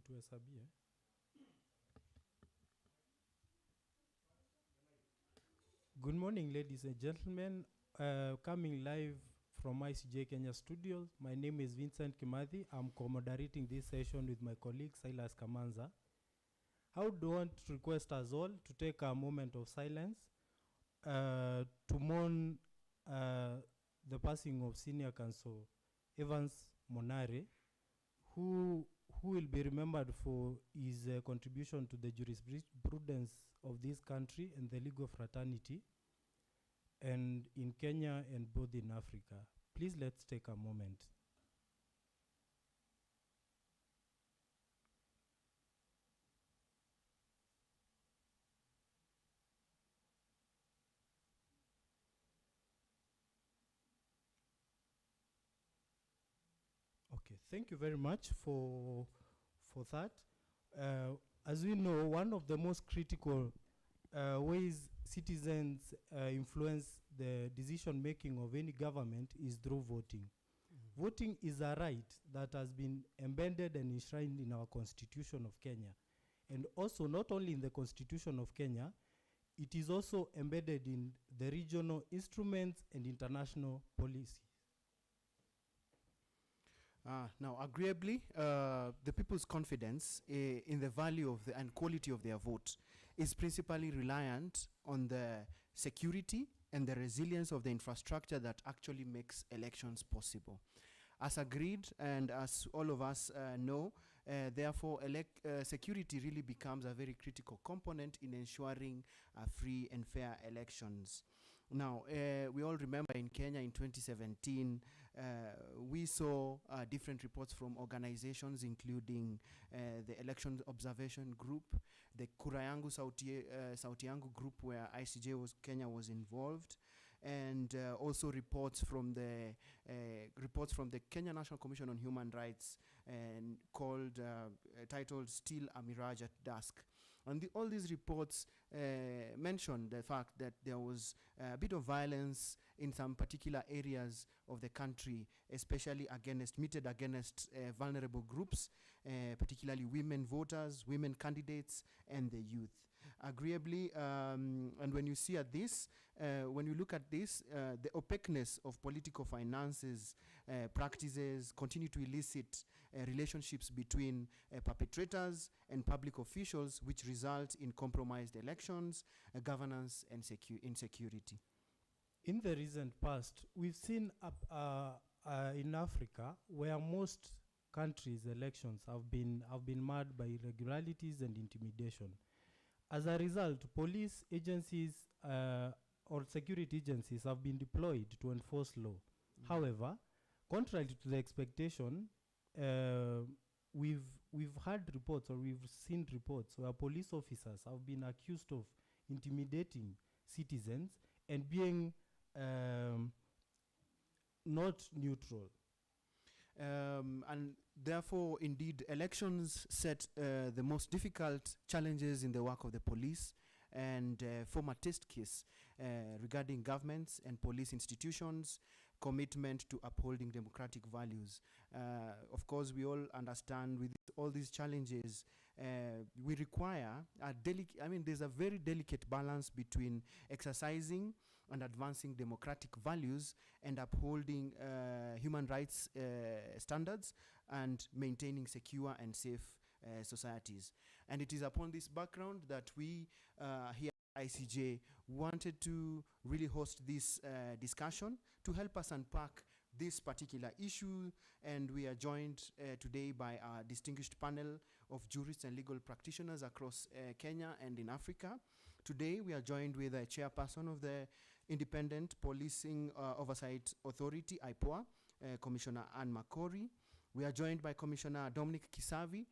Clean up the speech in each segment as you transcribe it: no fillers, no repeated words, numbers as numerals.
Situhesabie. Good morning, ladies and gentlemen. Coming live from ICJ Kenya Studios. My name is Vincent Kimathi. I'm co-moderating this session with my colleague Silas Kamanza. I would want to request us all to take a moment of silence to mourn the passing of Senior Counsel Evans Monare, who will be remembered for his contribution to the jurisprudence of this country and the legal fraternity, and in Kenya and both in Africa. Please let's take a moment. Okay, thank you very much for that. As we know, one of the most critical ways citizens influence the decision making of any government is through voting. Voting is a right that has been embedded and enshrined in our Constitution of Kenya. And also, not only in the Constitution of Kenya, it is also embedded in the regional instruments and international policies. Now, agreeably, the people's confidence in the value of and quality of their vote is principally reliant on the security and the resilience of the infrastructure that actually makes elections possible. As agreed, and as all of us know, therefore, security really becomes a very critical component in ensuring free and fair elections. Now, we all remember in Kenya in 2017, we saw different reports from organizations including the Election Observation Group, the Kura Yangu Sauti Yangu group where Kenya was involved, and also reports from the Kenya National Commission on Human Rights and titled Still a Mirage at Dusk. And all these reports mentioned the fact that there was a bit of violence in some particular areas of the country, especially meted against vulnerable groups, particularly women voters, women candidates, and the youth. Agreeably, and when you look at this, the opaqueness of political finances practices continue to elicit relationships between perpetrators and public officials, which result in compromised elections, governance, and insecurity. In the recent past, we've seen in Africa where most countries' elections have been marred by irregularities and intimidation. As a result, police agencies or security agencies have been deployed to enforce law. However, contrary to the expectation, we've heard reports or we've seen reports where police officers have been accused of intimidating citizens and being not neutral. And therefore, indeed, elections set the most difficult challenges in the work of the police and form a test case regarding governments and police institutions' commitment to upholding democratic values. Of course, we all understand with all these challenges, we require there's a very delicate balance between exercising and advancing democratic values and upholding human rights standards and maintaining secure and safe societies. And it is upon this background that we here at ICJ wanted to really host this discussion to help us unpack this particular issue, and we are joined today by our distinguished panel of jurists and legal practitioners across Kenya and in Africa. Today we are joined with a chairperson of the Independent Policing Oversight Authority, IPOA, Commissioner Anne Makori. We are joined by Commissioner Dominic Kisavi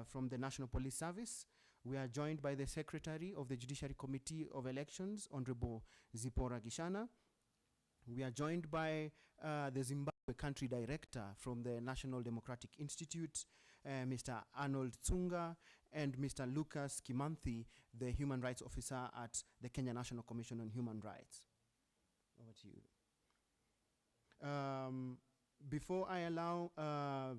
from the National Police Service. We are joined by the Secretary of the Judiciary Committee of Elections, Honorable Zipporah Gishana. We are joined by the Zimbabwe Country Director from the National Democratic Institute, Mr. Arnold Tsunga, and Mr. Lucas Kimanthi, the Human Rights Officer at the Kenya National Commission on Human Rights. Over to you. Before I allow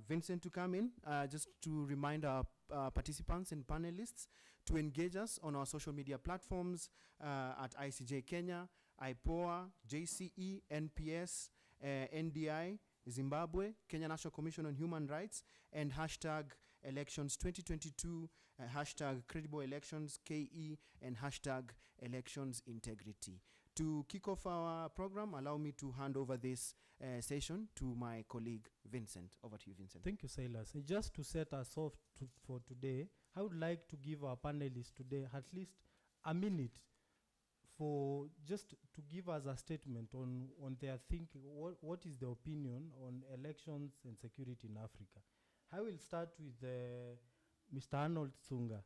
Vincent to come in, just to remind our participants and panelists to engage us on our social media platforms at ICJ Kenya, IPOA, JCE, NPS, NDI, Zimbabwe, Kenya National Commission on Human Rights, and hashtag elections 2022, hashtag credible elections KE, and hashtag elections integrity. To kick off our program, allow me to hand over this session to my colleague Vincent. Over to you, Vincent. Thank you, Silas. And just to set us off for today, I would like to give our panelists today at least a minute for just to give us a statement on their thinking. What is their opinion on elections and security in Africa? I will start with Mr. Arnold Tsunga.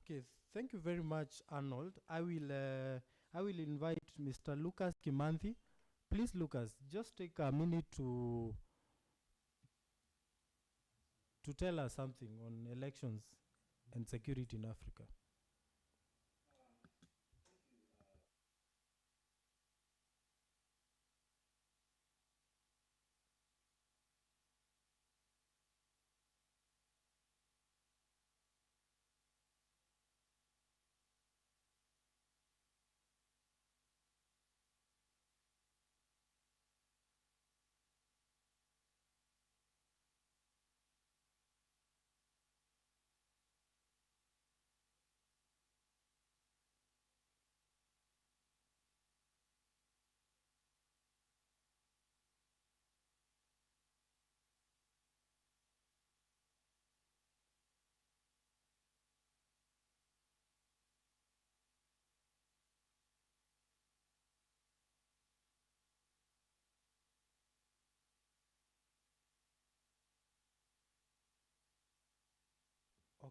Okay, thank you very much, Arnold. I will invite Mr. Lucas Kimanthi. Please, Lucas, just take a minute to tell us something on elections and security in Africa.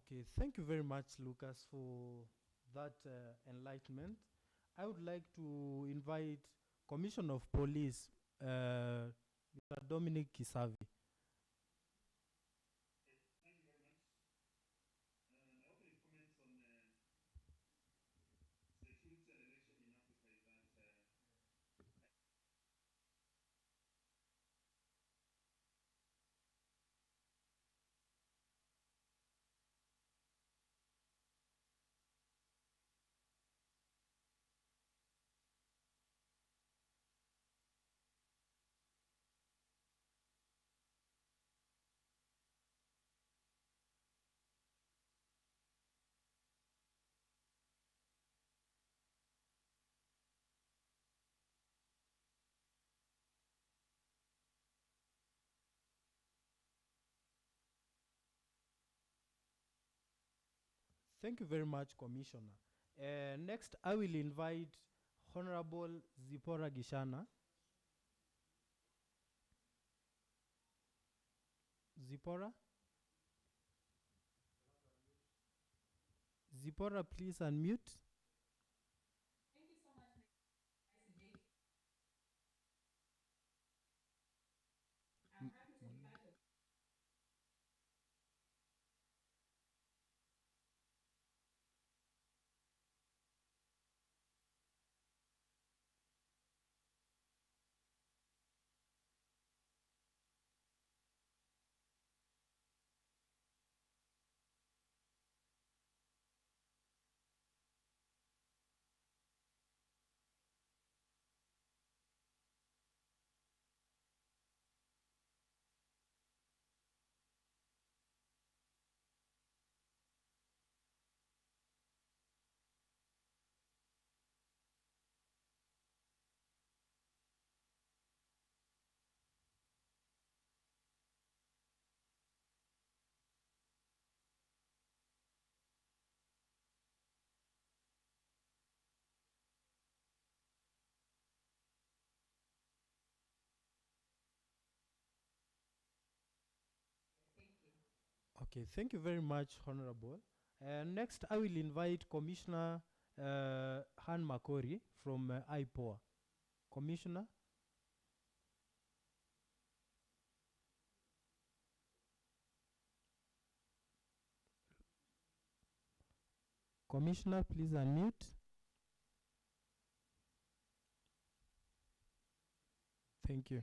Okay, thank you very much, Lucas, for that enlightenment. I would like to invite Commissioner of Police, Mr. Dominic Kisavi. Thank you very much, Commissioner. Next, I will invite Honorable Zipporah Gishana. Zipporah? Zipporah, please unmute. Okay, thank you very much, Honorable. Next, I will invite Commissioner Han Makori from IPOA. Commissioner? Commissioner, please unmute. Thank you.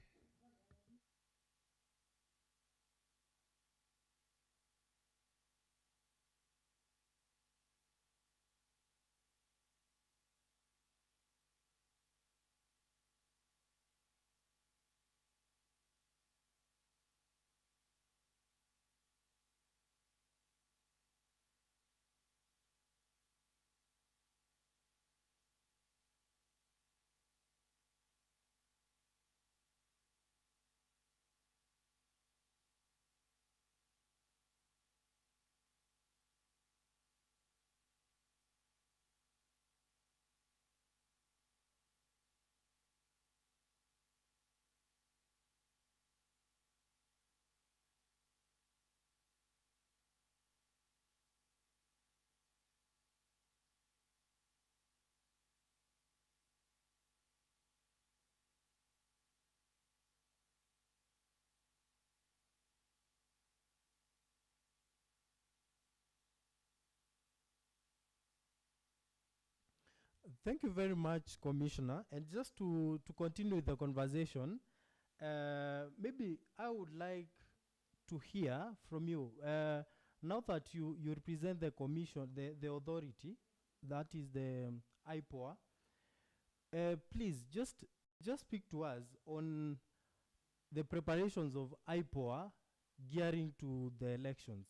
Thank you very much, Commissioner. And just to continue with the conversation, maybe I would like to hear from you. Now that you represent the commission, the authority, that is the IPOA, please just speak to us on the preparations of IPOA gearing to the elections.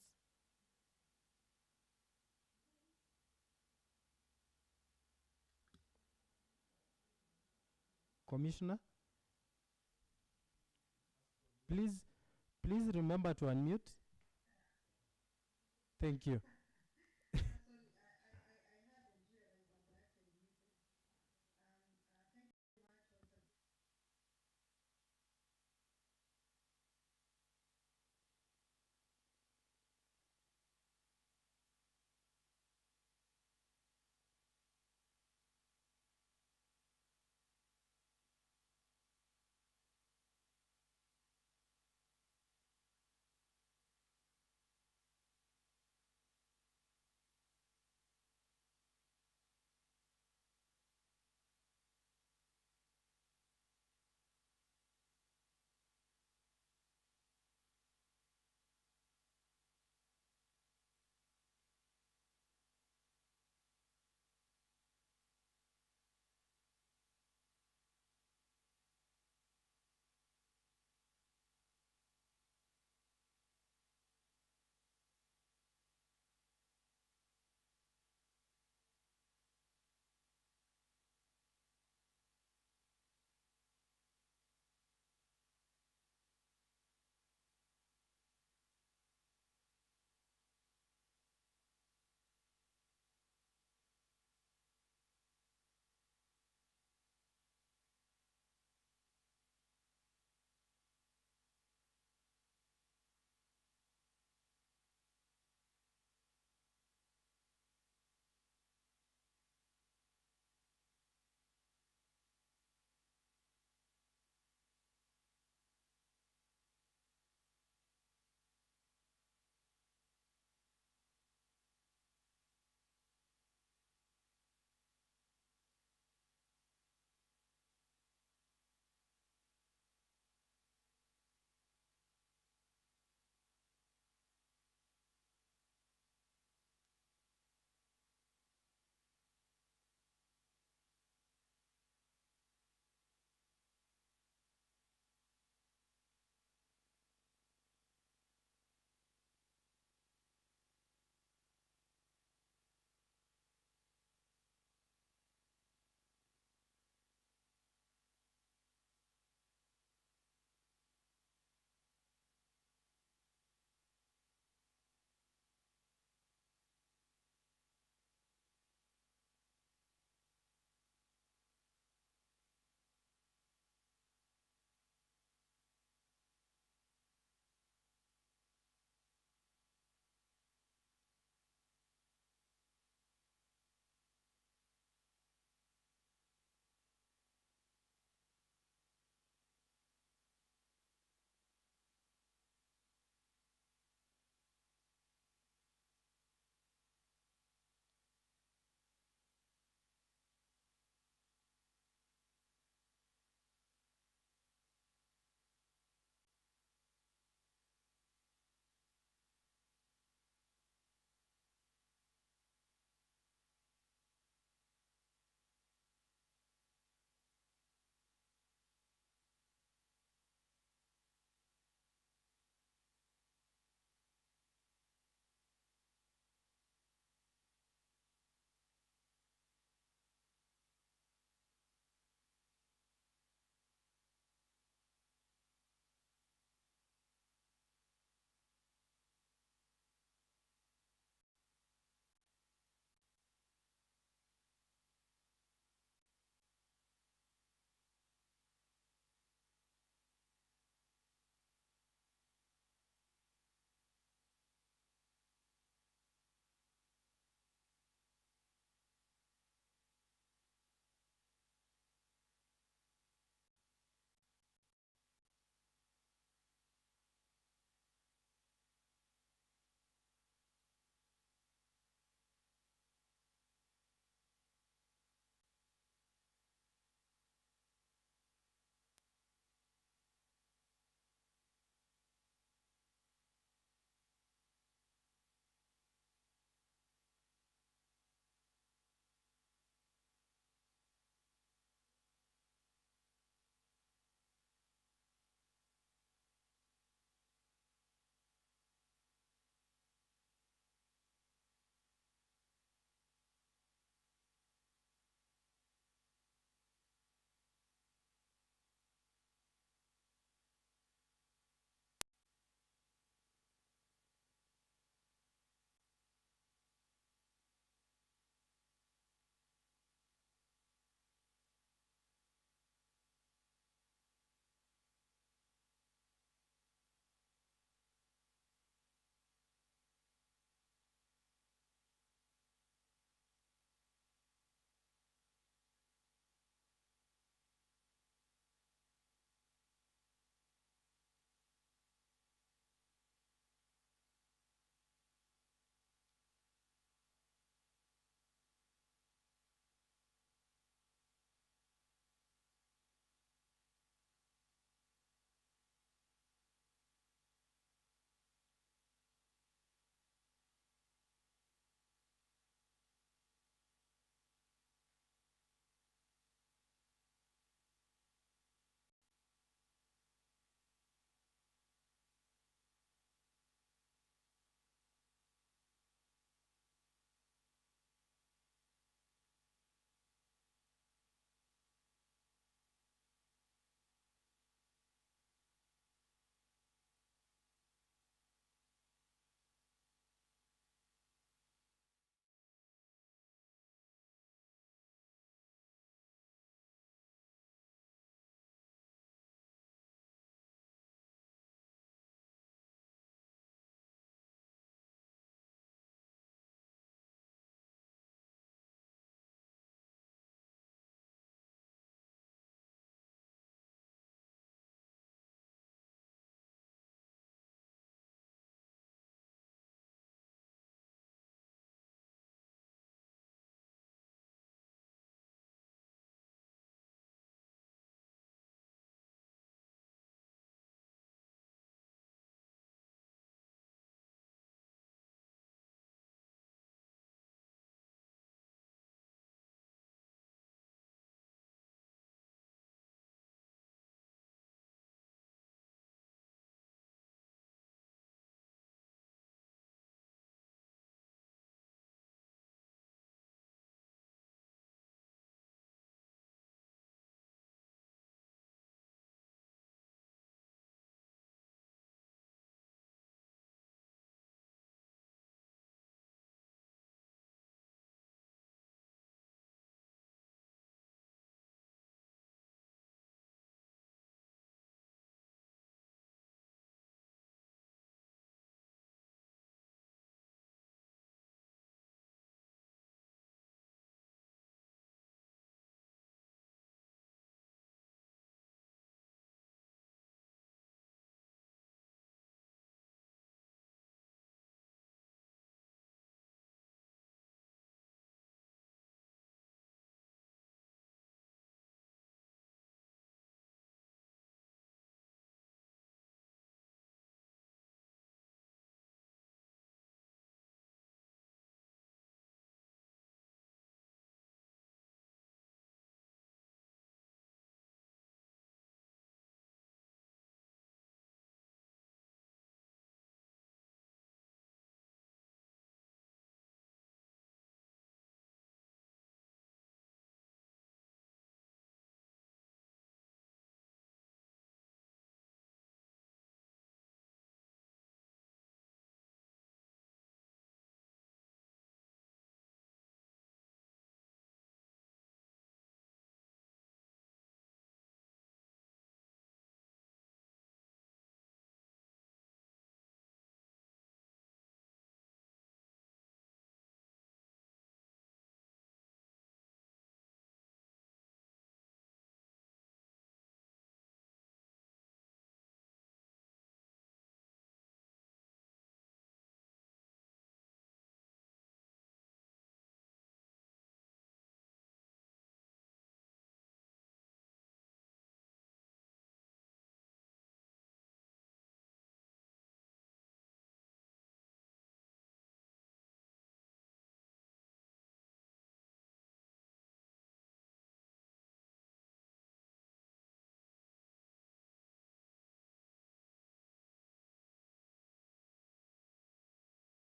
Commissioner, please please remember to unmute. Thank you.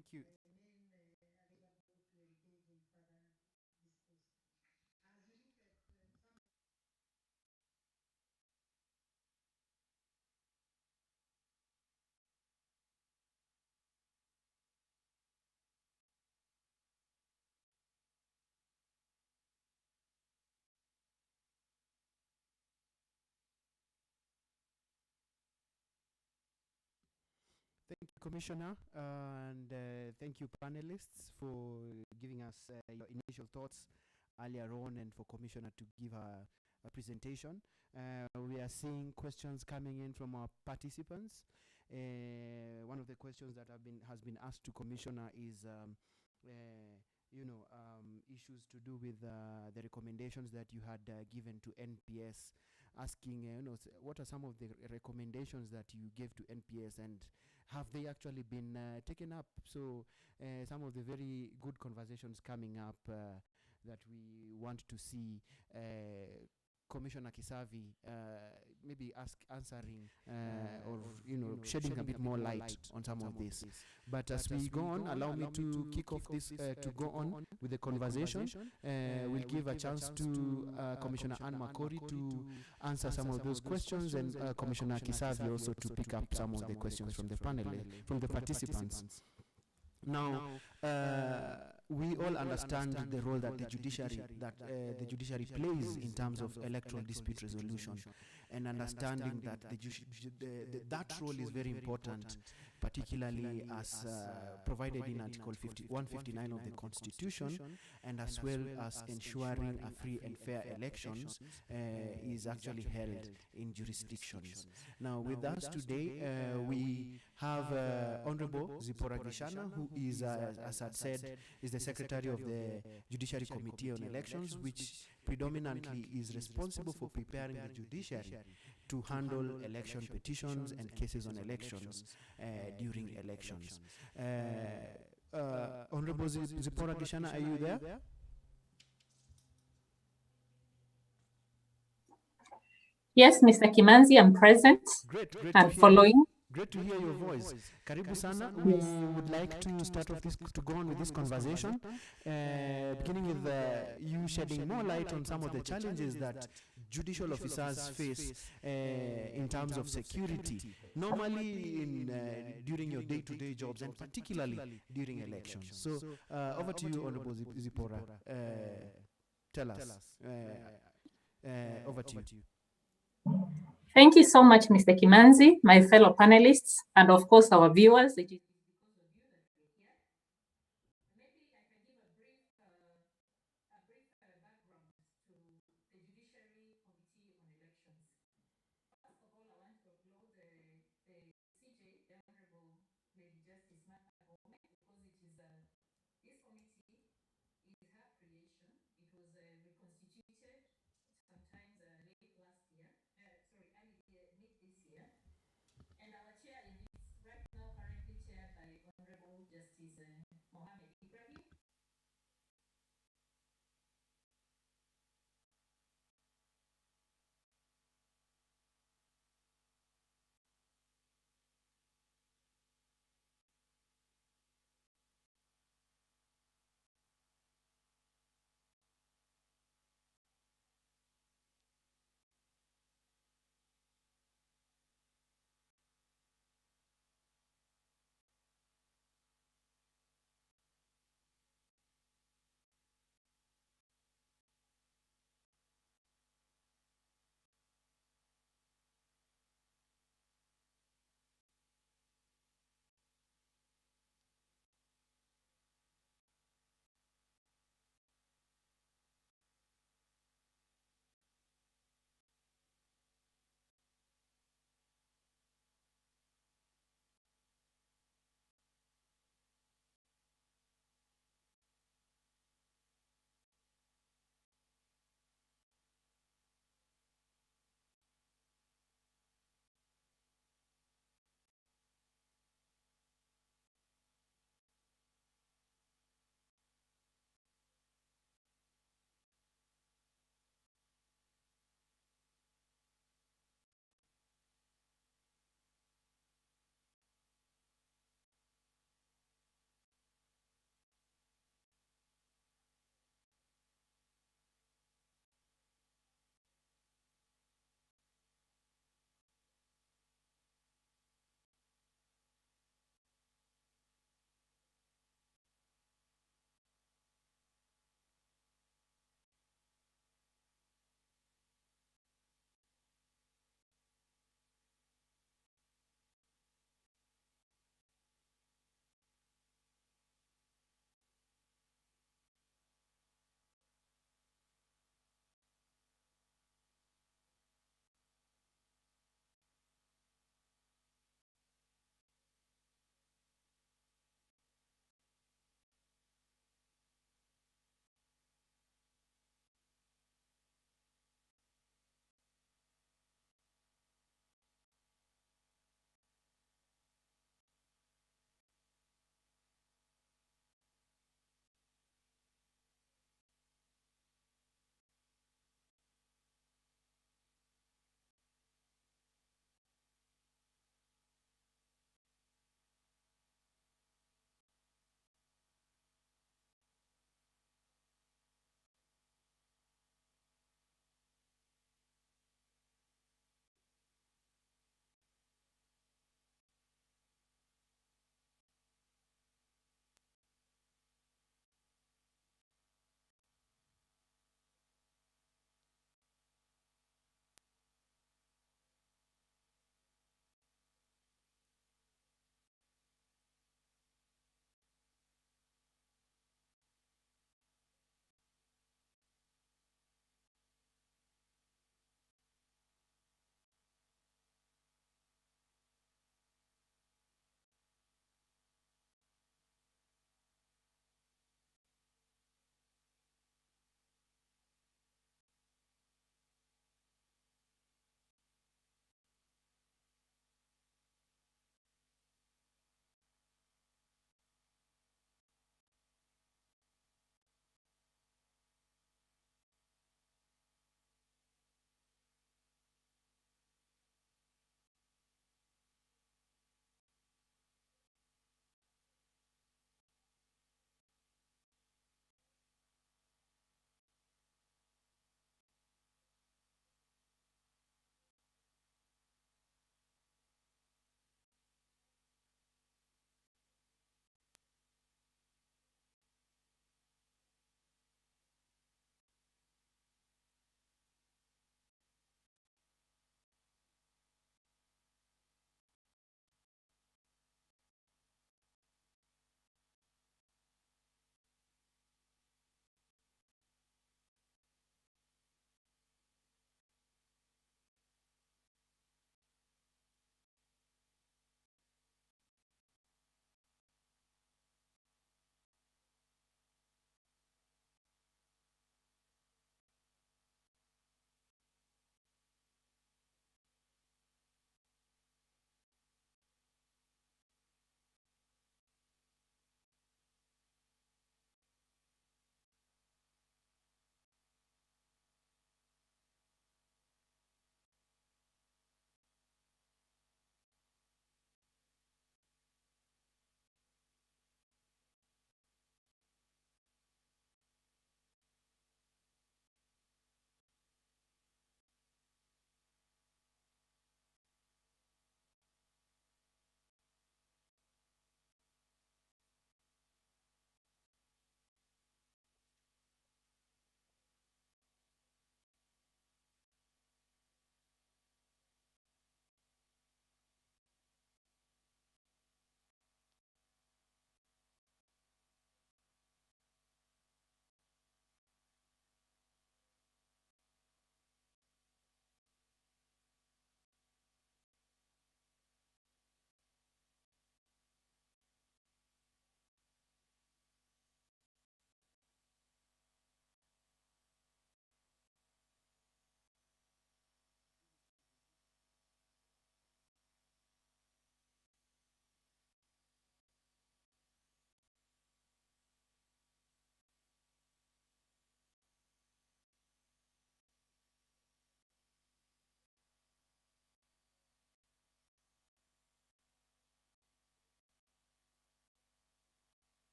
Thank you. Thank you, Commissioner, and thank you, panelists, for giving us your initial thoughts earlier on, and for Commissioner to give a presentation. We are seeing questions coming in from our participants. One of the questions that has been asked to Commissioner is, issues to do with the recommendations that you had given to NPS, asking, what are some of the recommendations that you gave to NPS, and have they actually been taken up? So some of the very good conversations coming up that we want to see Commissioner Kisavi maybe answering or shedding a bit more light on some of this. But as we go on, allow me to kick off this to go on with the conversation. We'll give a chance to Commissioner Anne Makori to answer some of those questions, and Commissioner Kisavi also to pick up some of the questions from the panel, from the participants. Now, we all understand the role that the judiciary plays in terms of electoral dispute resolution, and understanding that that role is very important, particularly as provided in Article 159 of the Constitution, and as well as ensuring a free and fair elections is actually held in jurisdictions. Now, with us today, we have Honorable Zipporah Gishana, who is, as I said, is the Secretary of the Judiciary Committee on Elections, which predominantly is responsible for preparing the judiciary to handle election petitions and cases on elections during elections. Honorable Zipporah Gishana, are you there? Yes, Mr. Kimanzi, I'm present. Great and following. Great to hear your voice. Karibu sana. We would like to start off to go on with this conversation, beginning with you shedding more light on some of the challenges that judicial officers face in terms of security, normally during your day-to-day jobs, and particularly during elections. So over to you, Honorable Zipporah. Tell us. Over to you. Thank you so much, Mr. Kimanzi, my fellow panelists, and of course our viewers. It is because of you that we're here. Maybe I can give a brief background to the Judiciary Committee on Elections. First of all, I want to applaud the CJ, the Honorable Lady Justice Martha Gome, because it is this committee is her creation. It was reconstituted sometimes late last year, mid this year. And our chair is right now currently chaired by Honorable Justice Mohammed Ibrahim.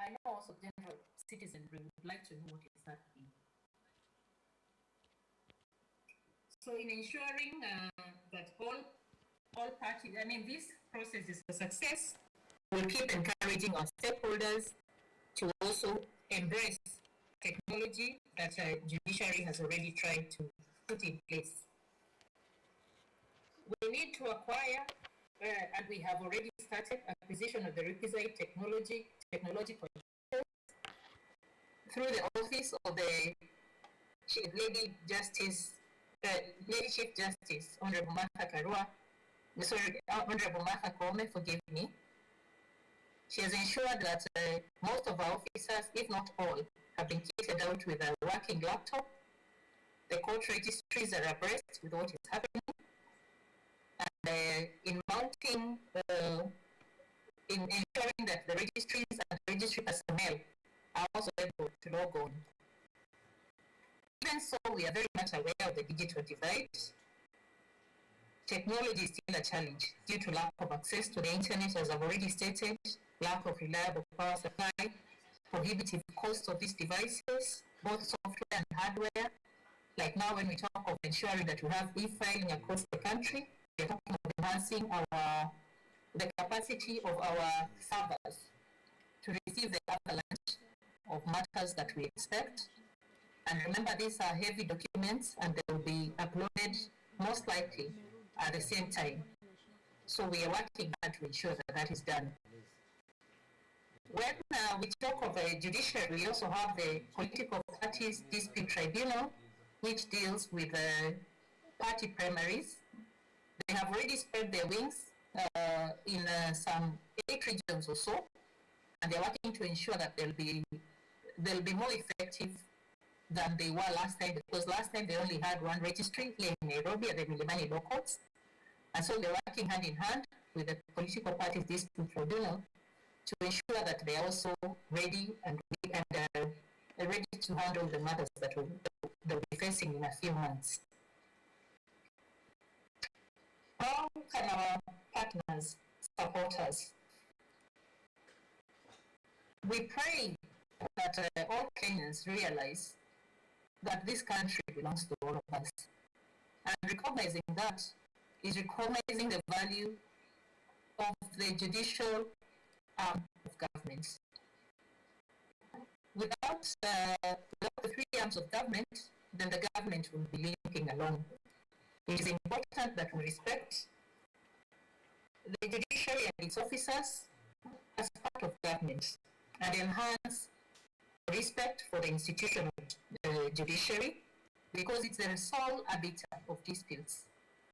I know also general citizenry would like to know what is happening. So in ensuring that all parties, I mean, this process is a success, we'll keep encouraging our stakeholders to also embrace technology that judiciary has already tried to put in place. We need to acquire, and we have already started acquisition of the requisite technological through the office of the Lady Chief Justice, Honorable Martha Karua, Honorable Martha Koome, forgive me. She has ensured that most of our officers, if not all, have been kitted out with a working laptop. The court registries are abreast with what is happening. And in mounting, in ensuring that the registries and registry personnel are also able to log on. Even so, we are very much aware of the digital divide. Technology is still a challenge due to lack of access to the internet, as I've already stated, lack of reliable power supply, prohibitive cost of these devices, both software and hardware. Like now when we talk of ensuring that we have e-filing across the country, we're talking of enhancing the capacity of our servers to receive the avalanche of matters that we expect. And remember, these are heavy documents and they will be uploaded most likely at the same time. So we are working hard to ensure that that is done. When we talk of a judiciary, we also have the Political Parties Dispute Tribunal, which deals with party primaries. They have already spread their wings in some 8 regions or so, and they're working to ensure that they'll be more effective than they were last time, because last time they only had one registry here in Nairobi at the Milimani Law Courts. And so they're working hand in hand with the Political Parties Dispute Tribunal to ensure that they are also ready and ready to handle the matters that they'll be facing in a few months. How can our partners support us? We pray that all Kenyans realize that this country belongs to all of us. And recognizing that is recognizing the value of the judicial arm of government. Without the 3 arms of government, then the government will be limping along. It is important that we respect the judiciary and its officers as part of government and enhance respect for the institution of the judiciary, because it's the sole arbiter of disputes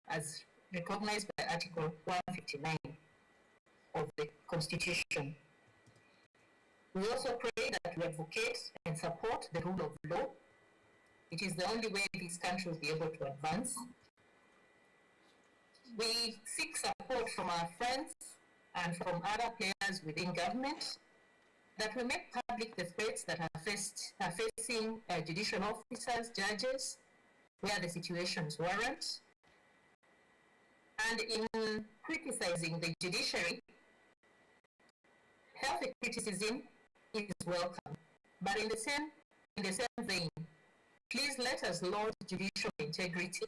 as recognized by Article 159 of the Constitution. We also pray that we advocate and support the rule of law. It is the only way this country will be able to advance. We seek support from our friends and from other players within government, that we make public the threats that are facing judicial officers, judges, where the situations warrant. And in criticizing the judiciary, healthy criticism is welcome. But in the same vein, please let us laud judicial integrity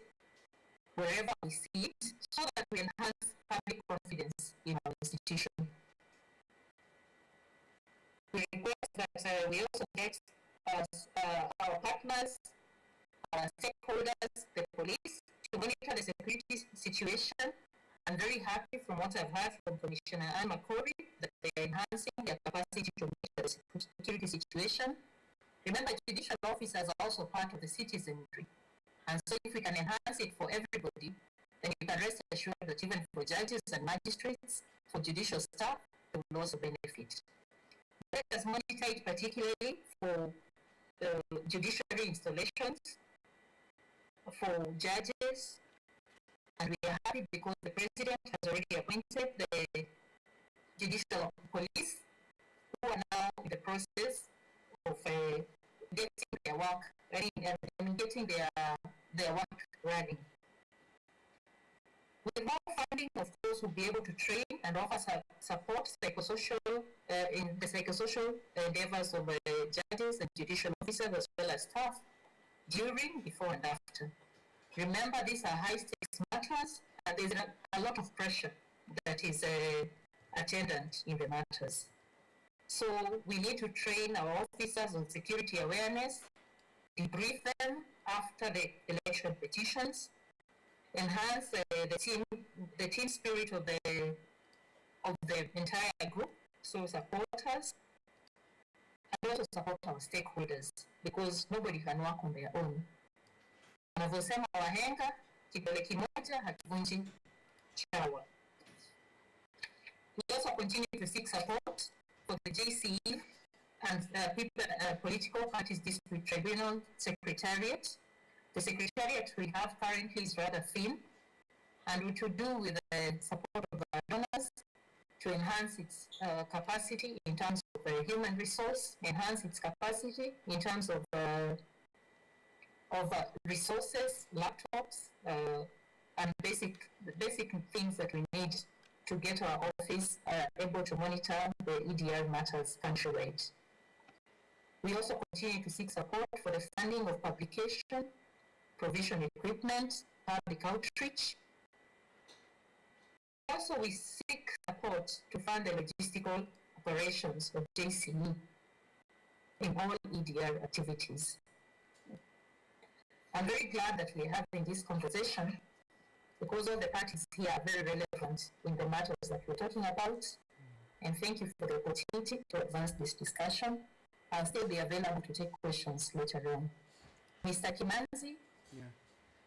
wherever we see it, so that we enhance public confidence in our institution. We request that we also get our partners, our stakeholders, the police, to monitor the security situation. I'm very happy from what I've heard from Commissioner Anne Makori that they're enhancing their capacity to monitor the security situation. Remember, judicial officers are also part of the citizenry. And so if we can enhance it for everybody, then you can rest assured that even for judges and magistrates, for judicial staff, they will also benefit. Let us monitor it particularly for judiciary installations, for judges, and we are happy because the president has already appointed the judicial police, who are now in the process of getting their work running and getting their work running. With more funding, of course, we'll be able to train and offer support, psychosocial in the psychosocial endeavors of judges and judicial officers as well as staff during, before, and after. Remember, these are high-stakes matters, and there's a lot of pressure that is attendant in the matters. So we need to train our officers on security awareness, debrief them after the election petitions, enhance the team spirit of the entire group, so supporters, and also support our stakeholders, because nobody can work on their own. Wanavyosema wahenga, kidole kimoja hakivunji chawa. We also continue to seek support for the JCE and Political Parties Dispute Tribunal Secretariat. The secretariat we have currently is rather thin, and we to do with the support of our donors to enhance its capacity in terms of human resource, enhance its capacity in terms of resources, laptops, and basic things that we need to get our office able to monitor the EDR matters countrywide. We also continue to seek support for the funding of publication, provision equipment, public outreach. Also, we seek support to fund the logistical operations of JCE in all EDR activities. I'm very glad that we're having this conversation, because all the parties here are very relevant in the matters that we're talking about. And thank you for the opportunity to advance this discussion. I'll still be available to take questions later on. Mr. Kimanzi? Yeah.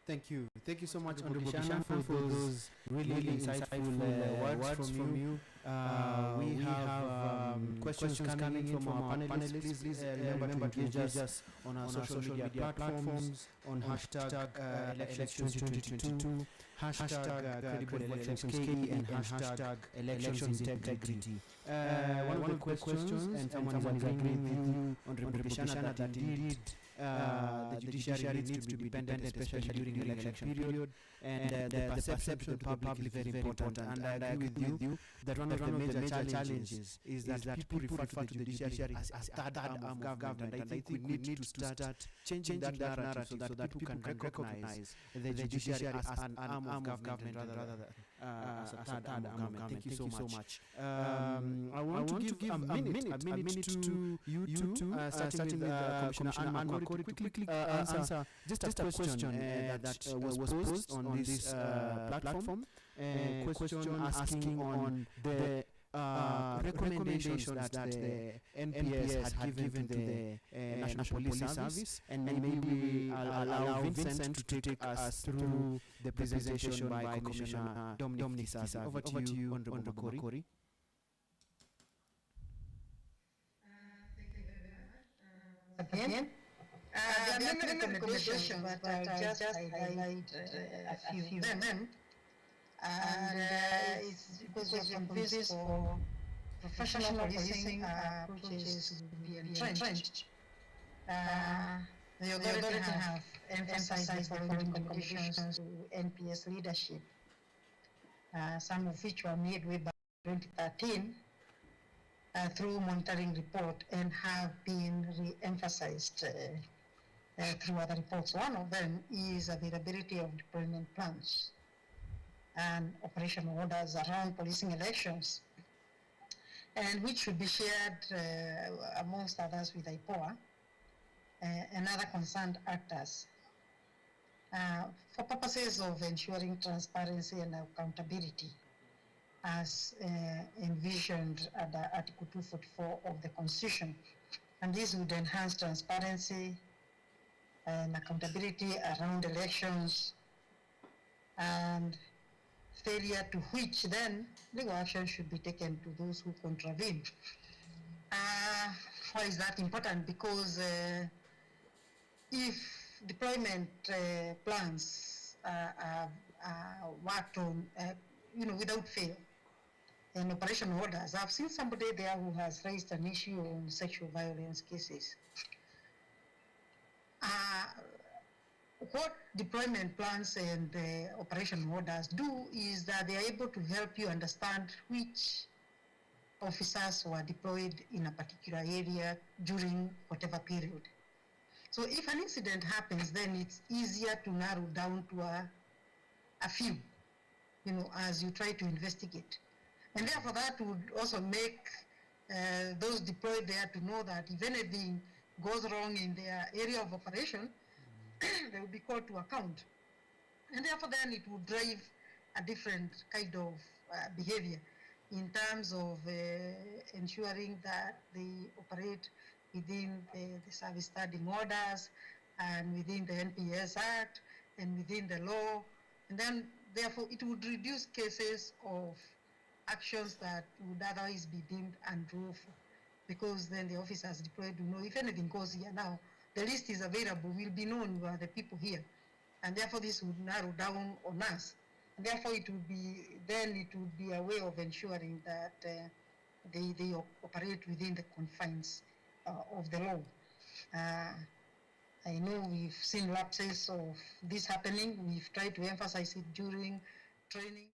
Thank you. Thank you so much, Honorable Kishana, for those really insightful words from you. We have questions coming in from our panelists. Please remember to engage us on our social media platforms, on hashtag elections 2022, hashtag credible elections KE, and hashtag elections integrity. One of the questions, and someone is agreeing with you, Honorable Kishana, that indeed the judiciary needs to be independent, especially during the election period, and the perception to the public is very important. And I agree with you that one of the major challenges is that people refer to the judiciary as third arm of government, and I think we need to start changing that narrative so that people can recognize the judiciary as an arm of government rather than as a third arm of government. Thank you so much. I want to give a minute to you two, starting with Commissioner Anne Makori, to quickly answer just a question that was posed on this platform. Question asking on the recommendations that the NPS had given to the National Police Service, and maybe I'll allow Vincent to take us through the presentation by Commissioner Dominic Kisasi. Over to you, Honorable Makori. Again. There are many recommendations, but I'll just highlight a few of them. And it's because we're convinced for professional policing approaches to be entrenched. The authority have emphasized the following recommendations to NPS leadership, some of which were made way back in 2013 through monitoring report and have been re-emphasized through other reports. One of them is availability of deployment plans and operational orders around policing elections, and which should be shared amongst others with IPOA and other concerned actors for purposes of ensuring transparency and accountability as envisioned under Article 244 of the Constitution. And this would enhance transparency and accountability around elections, and failure to which then legal action should be taken to those who contravene. Why is that important? Because if deployment plans are worked on, without fail, and operation orders, I've seen somebody there who has raised an issue on sexual violence cases. What deployment plans and operation orders do is that they are able to help you understand which officers were deployed in a particular area during whatever period. So if an incident happens, then it's easier to narrow down to a few, as you try to investigate. And therefore that would also make those deployed there to know that if anything goes wrong in their area of operation, they will be called to account. And therefore then it would drive a different kind of behavior in terms of ensuring that they operate within the service standing orders and within the NPS Act and within the law. And then therefore it would reduce cases of actions that would otherwise be deemed unlawful, because then the officers deployed will know if anything goes here now, the list is available, will be known who are the people here. And therefore this would narrow down on us. And therefore it would be a way of ensuring that they operate within the confines of the law. I know we've seen lapses of this happening. We've tried to emphasize it during training.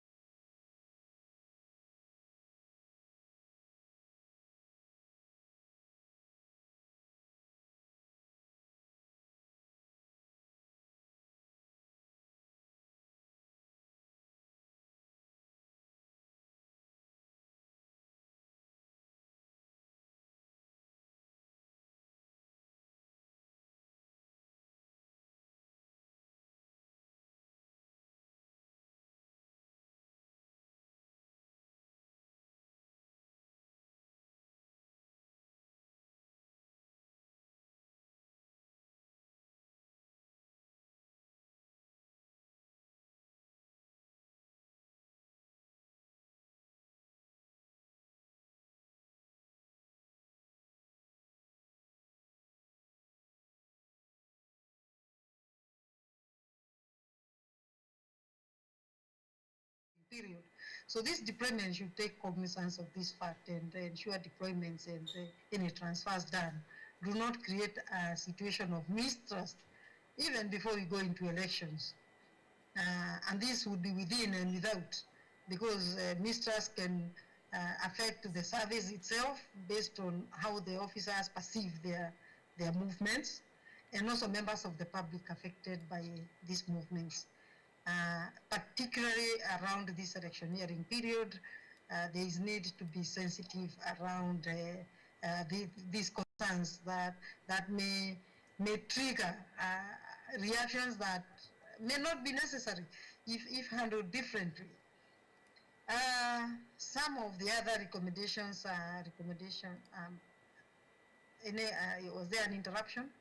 Period. So this deployment should take cognizance of this fact and ensure deployments and any transfers done do not create a situation of mistrust even before we go into elections. And this would be within and without, because mistrust can affect the service itself based on how the officers perceive their movements, and also members of the public affected by these movements. Particularly around this electioneering period, there is need to be sensitive around these concerns that may trigger reactions that may not be necessary if handled differently. Some of the other recommendations was there an interruption?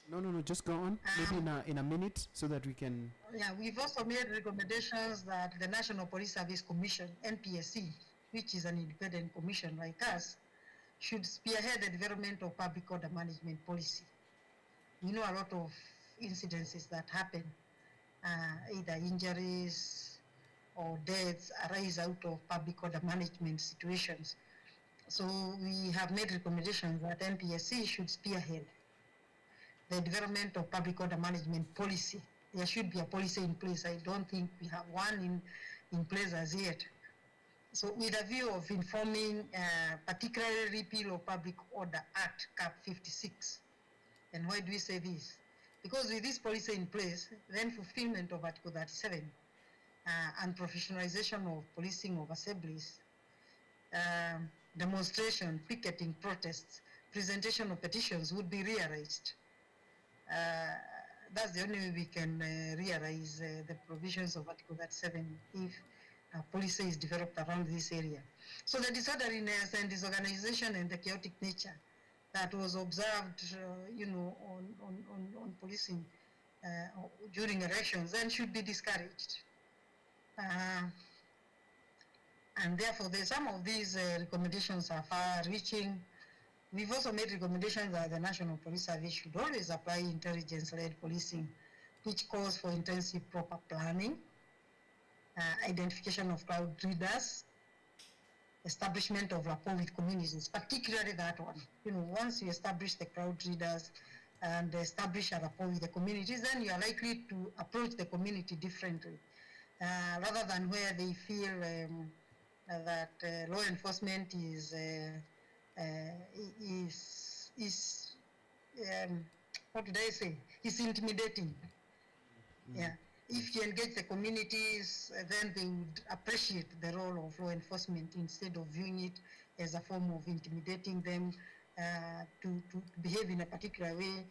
No, just go on. Maybe in a minute so that we can... Yeah, we've also made recommendations that the National Police Service Commission, NPSC, which is an independent commission like us, should spearhead the development of public order management policy. We know a lot of incidences that happen, either injuries or deaths arise out of public order management situations. So we have made recommendations that NPSC should spearhead the development of public order management policy. There should be a policy in place. I don't think we have one in place as yet. So with a view of informing particularly repeal of Public Order Act, Cap 56. And why do we say this? Because with this policy in place, then fulfillment of Article 37 and professionalization of policing of assemblies, demonstration, picketing, protests, presentation of petitions would be realized. That's the only way we can realize the provisions of Article 37 if policy is developed around this area. So the disorderliness and disorganization and the chaotic nature that was observed, on policing during elections then should be discouraged. And therefore, some of these recommendations are far-reaching. We've also made recommendations that the National Police Service should always apply intelligence-led policing, which calls for intensive proper planning, identification of crowd leaders, establishment of rapport with communities, particularly that one. Once you establish the crowd leaders and establish a rapport with the communities, then you are likely to approach the community differently, rather than where they feel that law enforcement is what did I say? Is intimidating. Yeah. If you engage the communities, then they would appreciate the role of law enforcement instead of viewing it as a form of intimidating them to behave in a particular way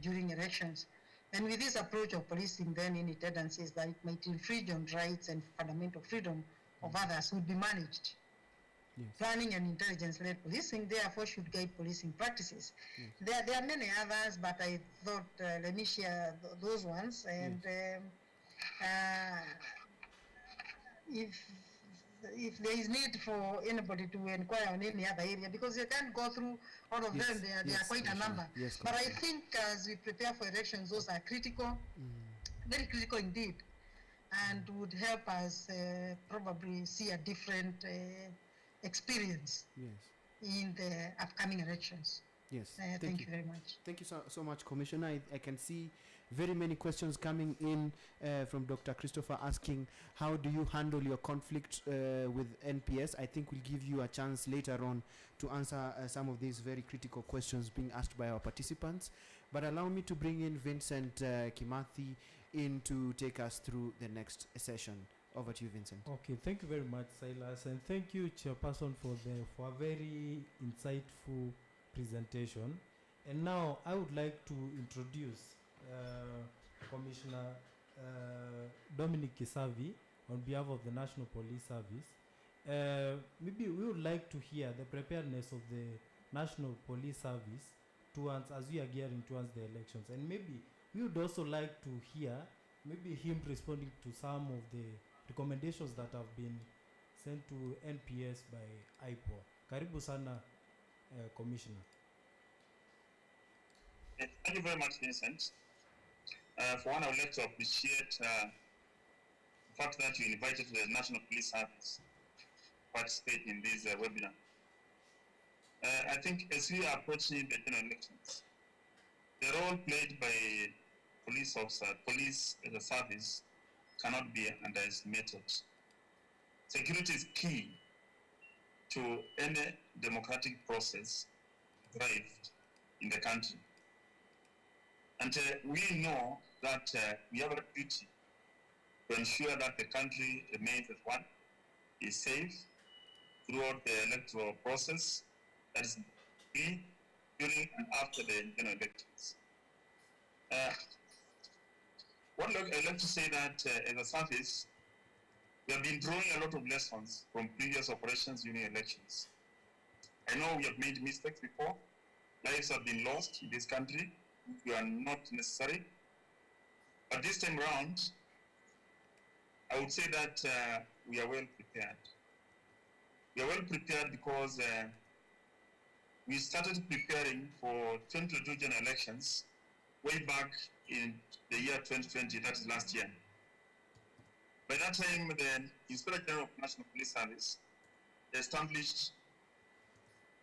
during elections. And with this approach of policing, then any tendencies that it might infringe on rights and fundamental freedom of others would be managed. Yes. Planning and intelligence-led policing, therefore, should guide policing practices. Yes. There are many others, but I thought let me share those ones. And yes. If there is need for anybody to inquire on any other area, because you can't go through all of them, there are quite a number. Yes, but I think as we prepare for elections, those are critical, very critical indeed, and would help us probably see a different experience in the upcoming elections. Yes. Thank you very much. Thank you so much, Commissioner. I can see very many questions coming in from Dr. Christopher asking, how do you handle your conflict with NPS? I think we'll give you a chance later on to answer some of these very critical questions being asked by our participants. But allow me to bring in Vincent Kimathi in to take us through the next session. Over to you, Vincent. Okay, thank you very much, Silas, and thank you, Chairperson, for a very insightful presentation. And now I would like to introduce Commissioner Dominic Kisavi on behalf of the National Police Service. Maybe we would like to hear the preparedness of the National Police Service towards, as we are gearing towards the elections, and maybe we would also like to hear maybe him responding to some of the recommendations that have been sent to NPS by IPO. Karibu sana, Commissioner. Thank you very much, Vincent. For one, I would like to appreciate the fact that you invited the National Police Service to participate in this webinar. I think as we are approaching the general elections, the role played by police officer, police as a service, cannot be underestimated. Security is key to any democratic process thrived in the country. And we know that we have a duty to ensure that the country remains as one, is safe throughout the electoral process, that is free during and after the general elections. I'd like to say that as a service, we have been drawing a lot of lessons from previous operations during elections. I know we have made mistakes before. Lives have been lost in this country, which were not necessary. But this time around, I would say that we are well prepared. We are well prepared because we started preparing for 2022 general elections way back in the year 2020, that is last year. By that time, the Inspector General of National Police Service established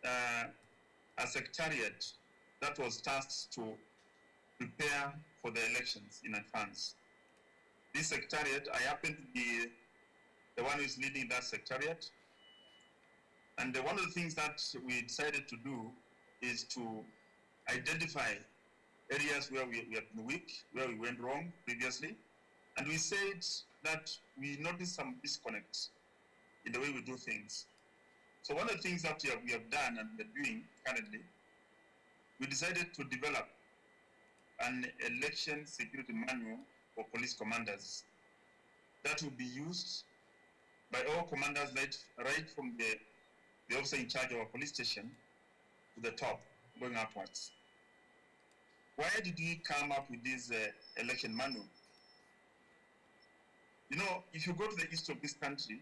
a secretariat that was tasked to prepare for the elections in advance. This secretariat, I happen to be the one who is leading that secretariat. And one of the things that we decided to do is to identify areas where we have been weak, where we went wrong previously. And we said that we noticed some disconnects in the way we do things. So one of the things that we have done and we're doing currently, we decided to develop an election security manual for police commanders that will be used by all commanders right from the officer in charge of a police station to the top, going upwards. Why did we come up with this election manual? You know, if you go to the east of this country,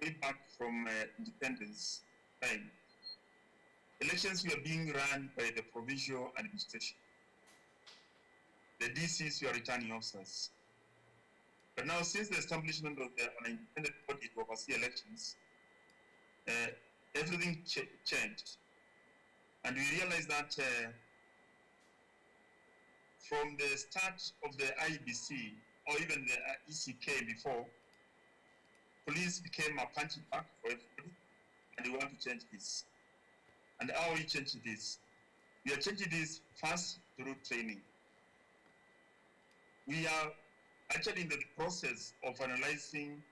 way back from independence time, elections were being run by the provincial administration. The DCs were returning officers. But now, since the establishment of an independent body to oversee elections, everything changed. And we realized that from the start of the IBC, or even the ECK before, police became a punching bag for everybody, and we want to change this. And how we change this? We are changing this first through training. We are actually in the process of analyzing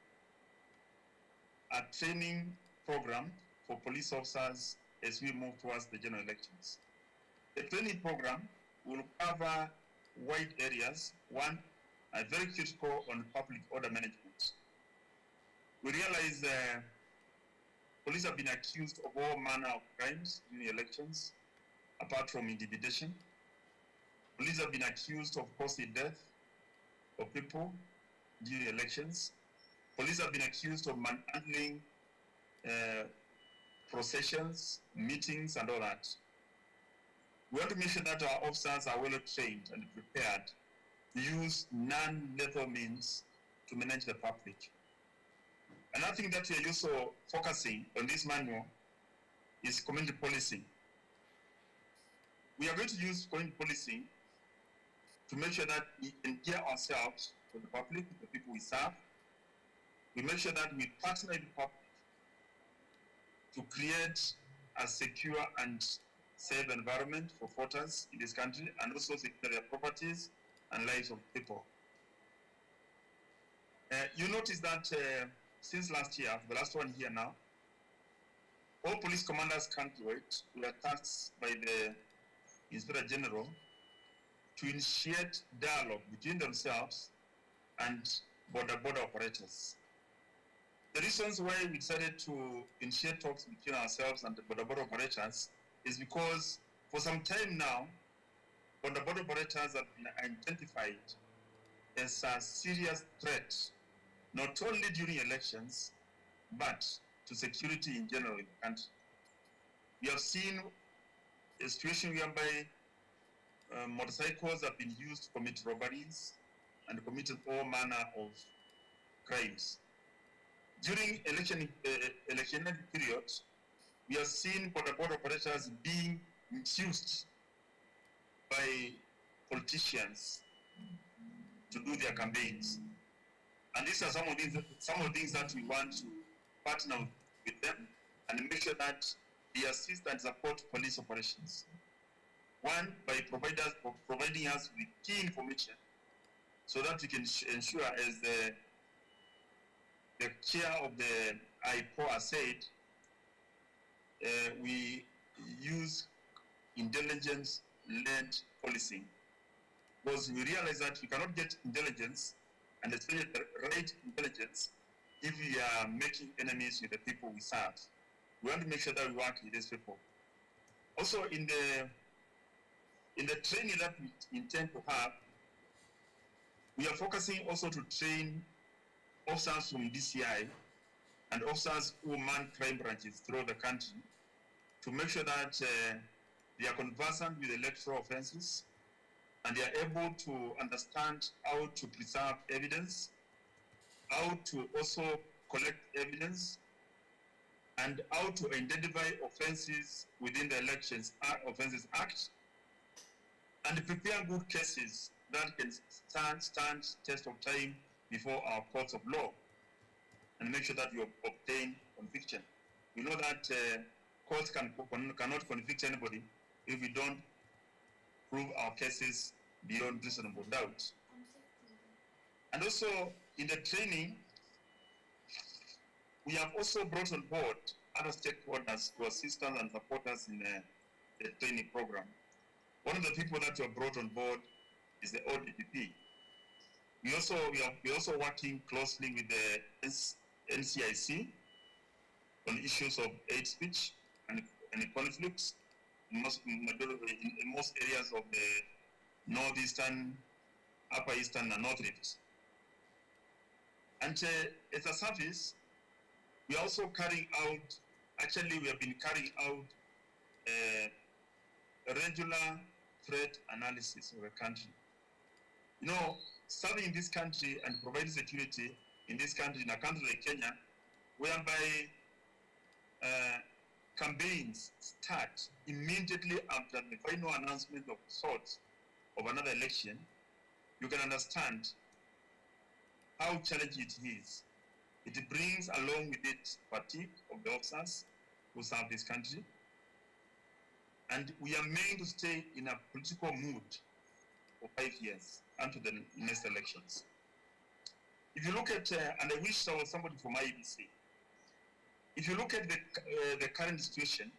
a training program for police officers as we move towards the general elections. The training program will cover wide areas. One, a very critical on public order management. We realize police have been accused of all manner of crimes during elections, apart from intimidation. Police have been accused of causing death of people during elections. Police have been accused of manhandling processions, meetings, and all that. We want to make sure that our officers are well trained and prepared to use non-lethal means to manage the public. Another thing that we are also focusing on this manual is community policing. We are going to use community policing to make sure that we endear ourselves to the public, the people we serve. We make sure that we partner with the public to create a secure and safe environment for voters in this country, and also secure their properties and lives of people. You notice that since last year, the last 1 year now, all police commanders countrywide were tasked by the Inspector General to initiate dialogue between themselves and border operators. The reasons why we decided to initiate talks between ourselves and the border operators is because for some time now, border operators have been identified as a serious threat, not only during elections, but to security in general in the country. We have seen a situation whereby motorcycles have been used to commit robberies and committed all manner of crimes. During electionary period, we have seen border operators being misused by politicians to do their campaigns. And these are some of the things that we want to partner with them and make sure that they assist and support police operations. One, by providing us with key information so that we can ensure, as the chair of the IPOA said, we use intelligence-led policing, because we realize that we cannot get intelligence, and especially the right intelligence, if we are making enemies with the people we serve. We want to make sure that we work with these people. Also, in the training that we intend to have, we are focusing also to train officers from DCI and officers who man crime branches throughout the country to make sure that they are conversant with electoral offenses and they are able to understand how to preserve evidence, how to also collect evidence, and how to identify offenses within the Elections Offences Act, and prepare good cases that can stand test of time before our courts of law, and make sure that you obtain conviction. We know that courts cannot convict anybody if we don't prove our cases beyond reasonable doubt. And also in the training, we have also brought on board other stakeholders to assist us and support us in the training program. One of the people that we have brought on board is the ODPP. We are also working closely with the NCIC on issues of hate speech and conflicts in most areas of the northeastern, upper eastern, and north rifts. And as a service, we are also carrying out, actually we have been carrying out a regular threat analysis of the country. You know, serving in this country and providing security in this country, in a country like Kenya, whereby campaigns start immediately after the final announcement of results of another election, you can understand how challenging it is. It brings along with it fatigue of the officers who serve this country. And we are made to stay in a political mood for 5 years until the next elections. If you look at, and I wish there was somebody from IEBC, if you look at the current situation,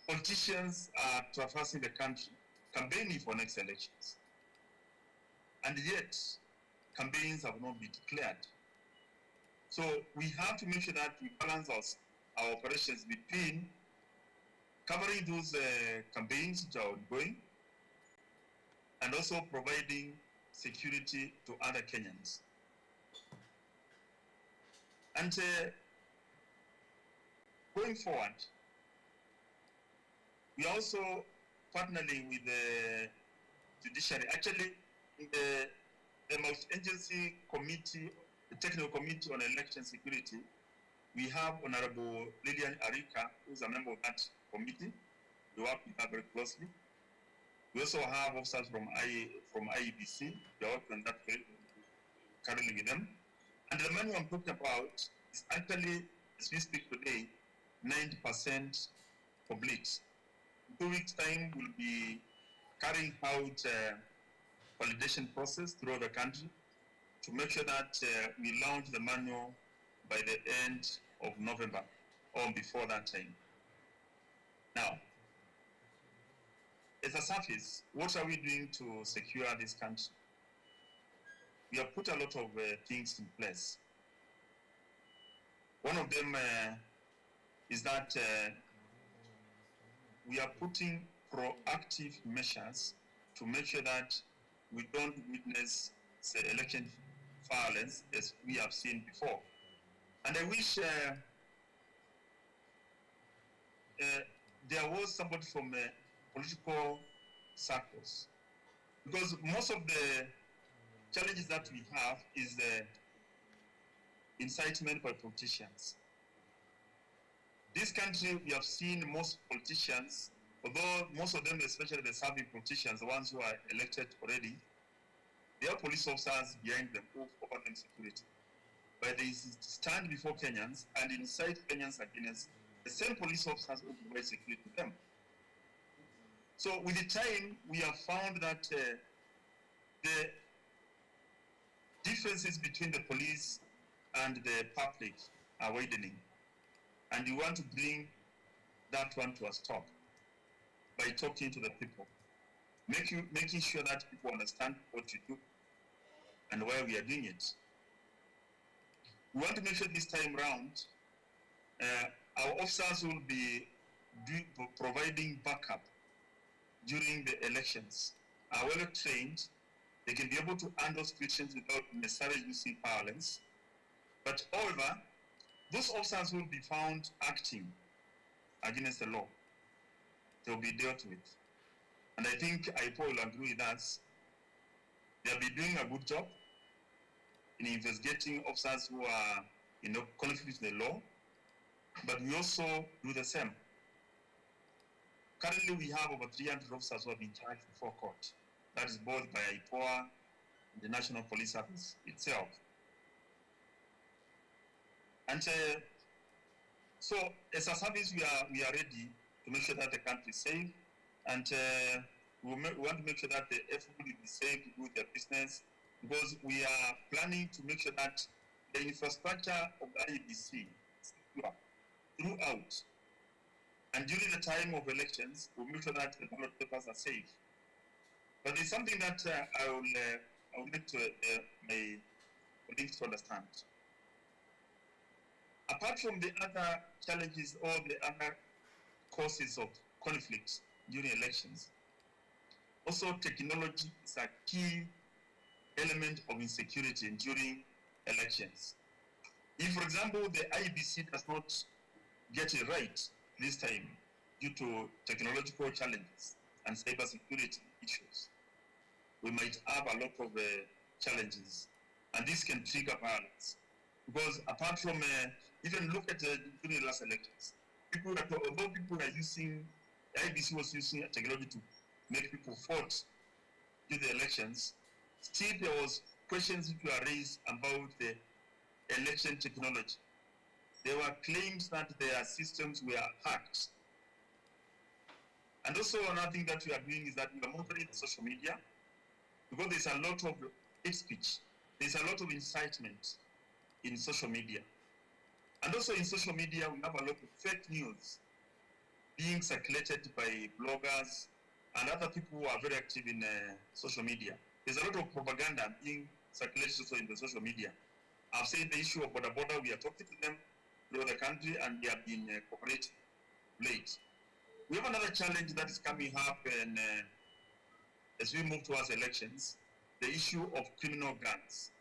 politicians are traversing the country, campaigning for next elections. And yet, campaigns have not been declared. So we have to make sure that we balance our operations between covering those campaigns which are ongoing and also providing security to other Kenyans. And going forward, we are also partnering with the judiciary. Actually, in the multi-agency committee, the technical committee on election security, we have Honorable Lillian Arika, who is a member of that committee. We work with her very closely. We also have officers from IEBC. We are working on that currently with them. And the money I'm talking about is actually, as we speak today, 90% complete. In 2 weeks' time, we'll be carrying out a validation process throughout the country to make sure that we launch the manual by the end of November or before that time. Now, as a service, what are we doing to secure this country? We have put a lot of things in place. One of them is that we are putting proactive measures to make sure that we don't witness the election violence as we have seen before. And I wish there was somebody from political circles, because most of the challenges that we have is the incitement by politicians. This country, we have seen most politicians, although most of them, especially the serving politicians, the ones who are elected already, they are police officers behind them who offer them security. But they stand before Kenyans and incite Kenyans against the same police officers who provide security to them. So with the time, we have found that the differences between the police and the public are widening. And we want to bring that one to a stop by talking to the people, making sure that people understand what you do and why we are doing it. We want to make sure this time round, our officers will be providing backup during the elections. Are well trained, they can be able to handle situations without necessarily using violence. But however, those officers will be found acting against the law. They will be dealt with. And I think IPO will agree with us. They'll be doing a good job in investigating officers who are in conflict with the law, but we also do the same. Currently, we have over 300 officers who have been charged before court. That is both by IPOA and the National Police Service itself. And so, as a service, we are ready to make sure that the country is safe, and we want to make sure that the everybody is safe to do their business, because we are planning to make sure that the infrastructure of the IEBC is secure throughout. And during the time of elections, we'll make sure that the ballot papers are safe. But there's something that I would like to my colleagues to understand. Apart from the other challenges or the other causes of conflict during elections, also technology is a key element of insecurity during elections. If, for example, the IBC does not get it right this time due to technological challenges and cybersecurity issues, we might have a lot of challenges, and this can trigger violence. Because apart from, even look at during the last elections, although people are using, the IBC was using technology to make people vote during the elections, still there was questions which were raised about the election technology. There were claims that their systems were hacked. And also another thing that we are doing is that we are monitoring social media, because there's a lot of hate speech. There's a lot of incitement in social media. And also in social media, we have a lot of fake news being circulated by bloggers and other people who are very active in social media. There's a lot of propaganda being circulated also in the social media. I've said the issue of border, we are talking to them throughout the country and they have been cooperating late. We have another challenge that is coming up and as we move towards elections, the issue of criminal gangs.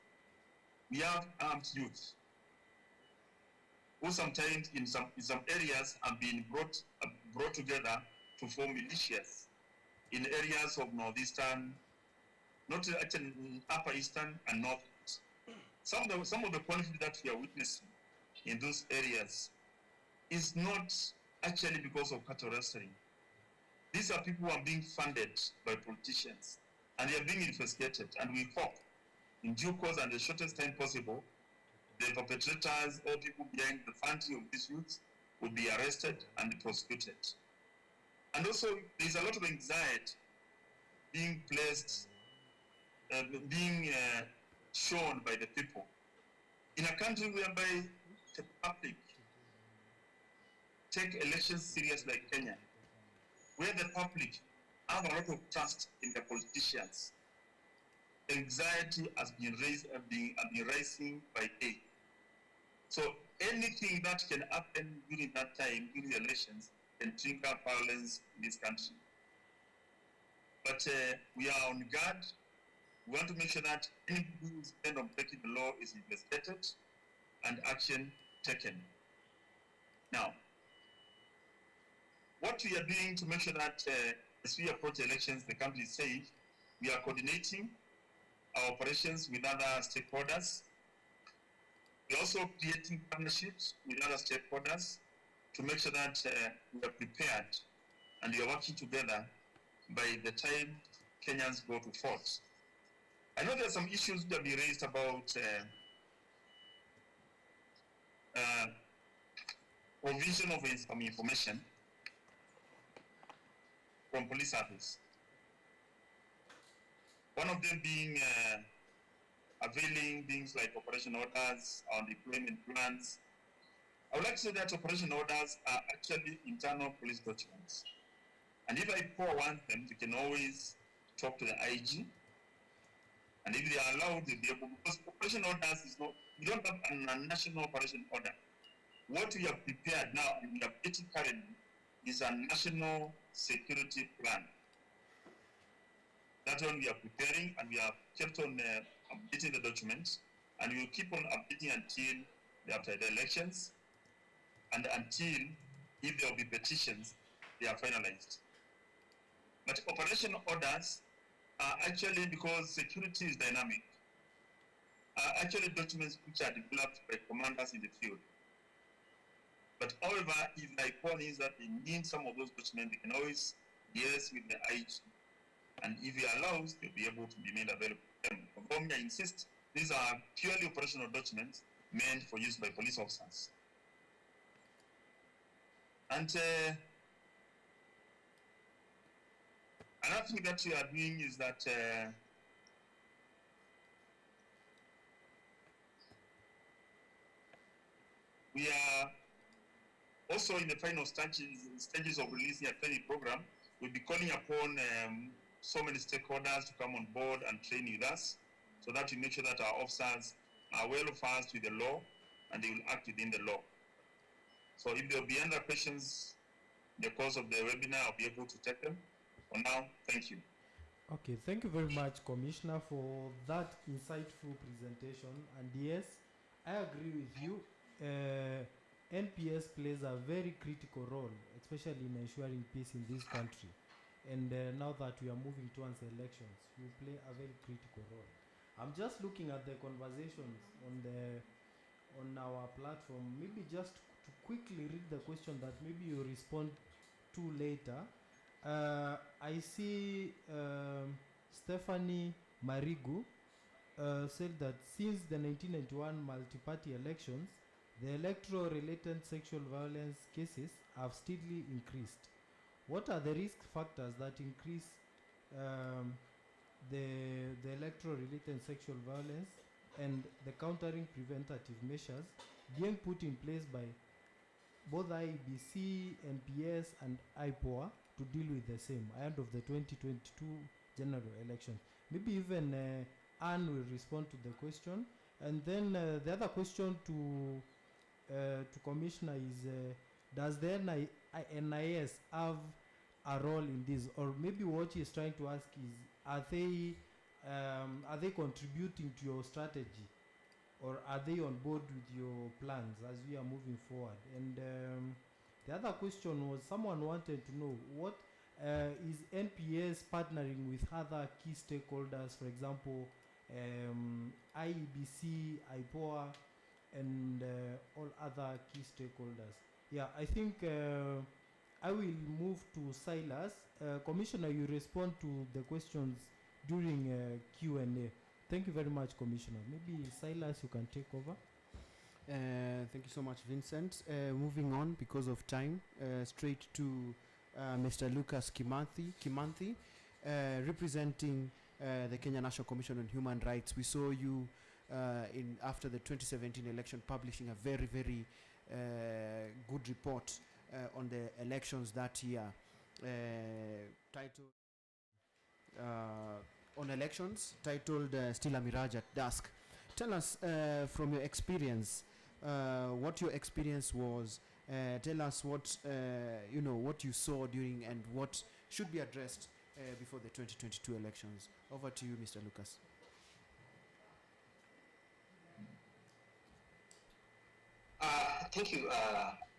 We have armed youth who sometimes in some areas have been brought together to form militias in areas of northeastern, not actually in upper eastern and north. Some of the conflict that we are witnessing in those areas is not actually because of cattle rustling. These are people who are being funded by politicians and they are being investigated, and we hope in due course and the shortest time possible, the perpetrators or people behind the funding of these youths will be arrested and prosecuted. And also, there's a lot of anxiety being placed, shown by the people. In a country whereby the public take elections serious like Kenya, where the public have a lot of trust in the politicians, anxiety has been rising by day. So anything that can happen during that time, during the elections, can trigger violence in this country. But we are on guard. We want to make sure that any who is bent on breaking the law is investigated and action taken. Now, what we are doing to make sure that as we approach elections, the country is safe, we are coordinating our operations with other stakeholders. We're also creating partnerships with other stakeholders to make sure that we are prepared and we are working together by the time Kenyans go to vote. I know there are some issues that be raised about provision of some information from police service. One of them being availing things like operation orders or deployment plans. I would like to say that operation orders are actually internal police documents. And if I want them, you can always talk to the IG. And if they are allowed, they'll be able, because operation orders is not, we don't have a national operation order. What we have prepared now and we are getting currently is a national security plan. That one we are preparing, and we have kept on updating the documents, and we will keep on updating until after the elections, and until, if there will be petitions, they are finalized. But operation orders are actually, because security is dynamic, are actually documents which are developed by commanders in the field. But however, if I call is that they need some of those documents, they can always liaise with the IG. And if he allows, they'll be able to be made available to them. For me, I insist, these are purely operational documents meant for use by police officers. And another thing that we are doing is that we are also in the final stages of releasing a training program. We'll be calling upon so many stakeholders to come on board and train with us, so that we make sure that our officers are well versed with the law and they will act within the law. So if there will be other questions in the course of the webinar, I'll be able to take them. For now, thank you. Okay, thank you very much, Commissioner, for that insightful presentation. And yes, I agree with you. NPS plays a very critical role, especially in ensuring peace in this country. And now that we are moving towards elections, you play a very critical role. I'm just looking at the conversations on our platform. Maybe just to quickly read the question that maybe you respond to later. I see Stephanie Marigu said that since the 1991 multi-party elections, the electoral-related sexual violence cases have steadily increased. What are the risk factors that increase um, the electoral-related sexual violence and the countering preventative measures being put in place by both IEBC, NPS, and IPOA to deal with the same ahead of the 2022 general election? Maybe even Anne will respond to the question, and then the other question to Commissioner is, does the NIS have a role in this, or maybe what he is trying to ask is, are they contributing to your strategy, or are they on board with your plans as we are moving forward? And the other question was, someone wanted to know what is NPS partnering with other key stakeholders, for example, IEBC, IPOA, and all other key stakeholders. Yeah, I think I will move to Silas. Commissioner, you respond to the questions during Q&A. Thank you very much, Commissioner. Maybe Silas, you can take over. Thank you so much, Vincent. Moving on, because of time, straight to Mr. Lucas Kimanthi, representing the Kenya National Commission on Human Rights. We saw you after the 2017 election publishing a very, very good report on the elections that year, titled on elections, titled Still a Mirage at Dusk. Tell us from your experience what your experience was. Tell us what what you saw during and what should be addressed before the 2022 elections. Over to you, Mr. Lucas. Thank you,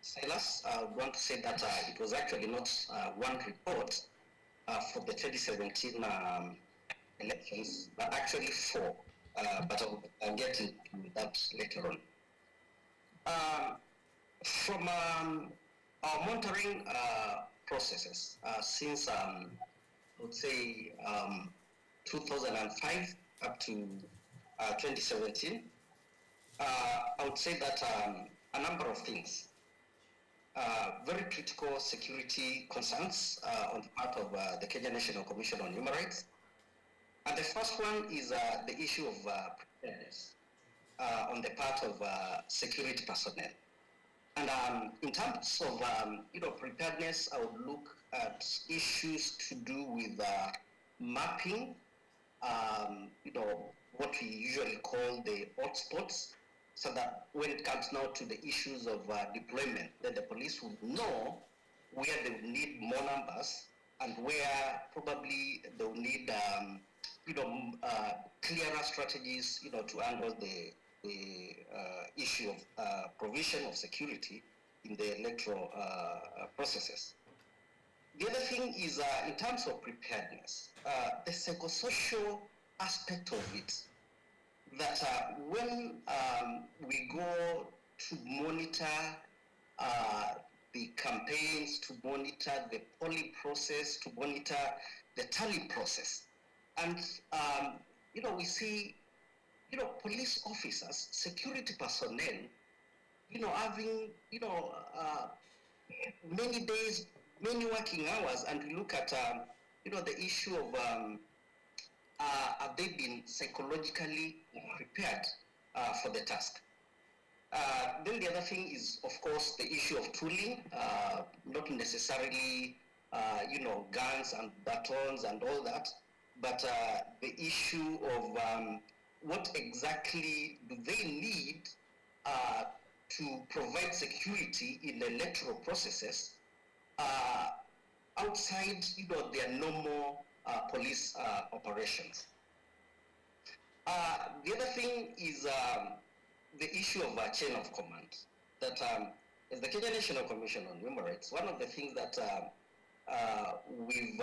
Silas. I want to say that it was actually not one report for the 2017 elections, but actually four. But I'll get into that later on. From our monitoring processes since, I would say, 2005 up to 2017, I would say that a number of things. Very critical security concerns on the part of the Kenya National Commission on Human Rights. And the first one is the issue of preparedness on the part of security personnel. And in terms of preparedness, I would look at issues to do with mapping, what we usually call the hotspots, so that when it comes now to the issues of deployment, then the police would know where they would need more numbers and where probably they will need clearer strategies to handle the issue of provision of security in the electoral processes. The other thing is in terms of preparedness, the psychosocial aspect of it, that when we go to monitor the campaigns, to monitor the polling process, to monitor the tally process, and we see police officers, security personnel, having many days, many working hours, and we look at the issue of have they been psychologically prepared for the task? Then the other thing is, of course, the issue of tooling, not necessarily, guns and batons and all that, but the issue of what exactly do they need to provide security in the electoral processes outside, their normal police operations. The other thing is the issue of chain of command. That as the Kenya National Commission on Human Rights, one of the things that we've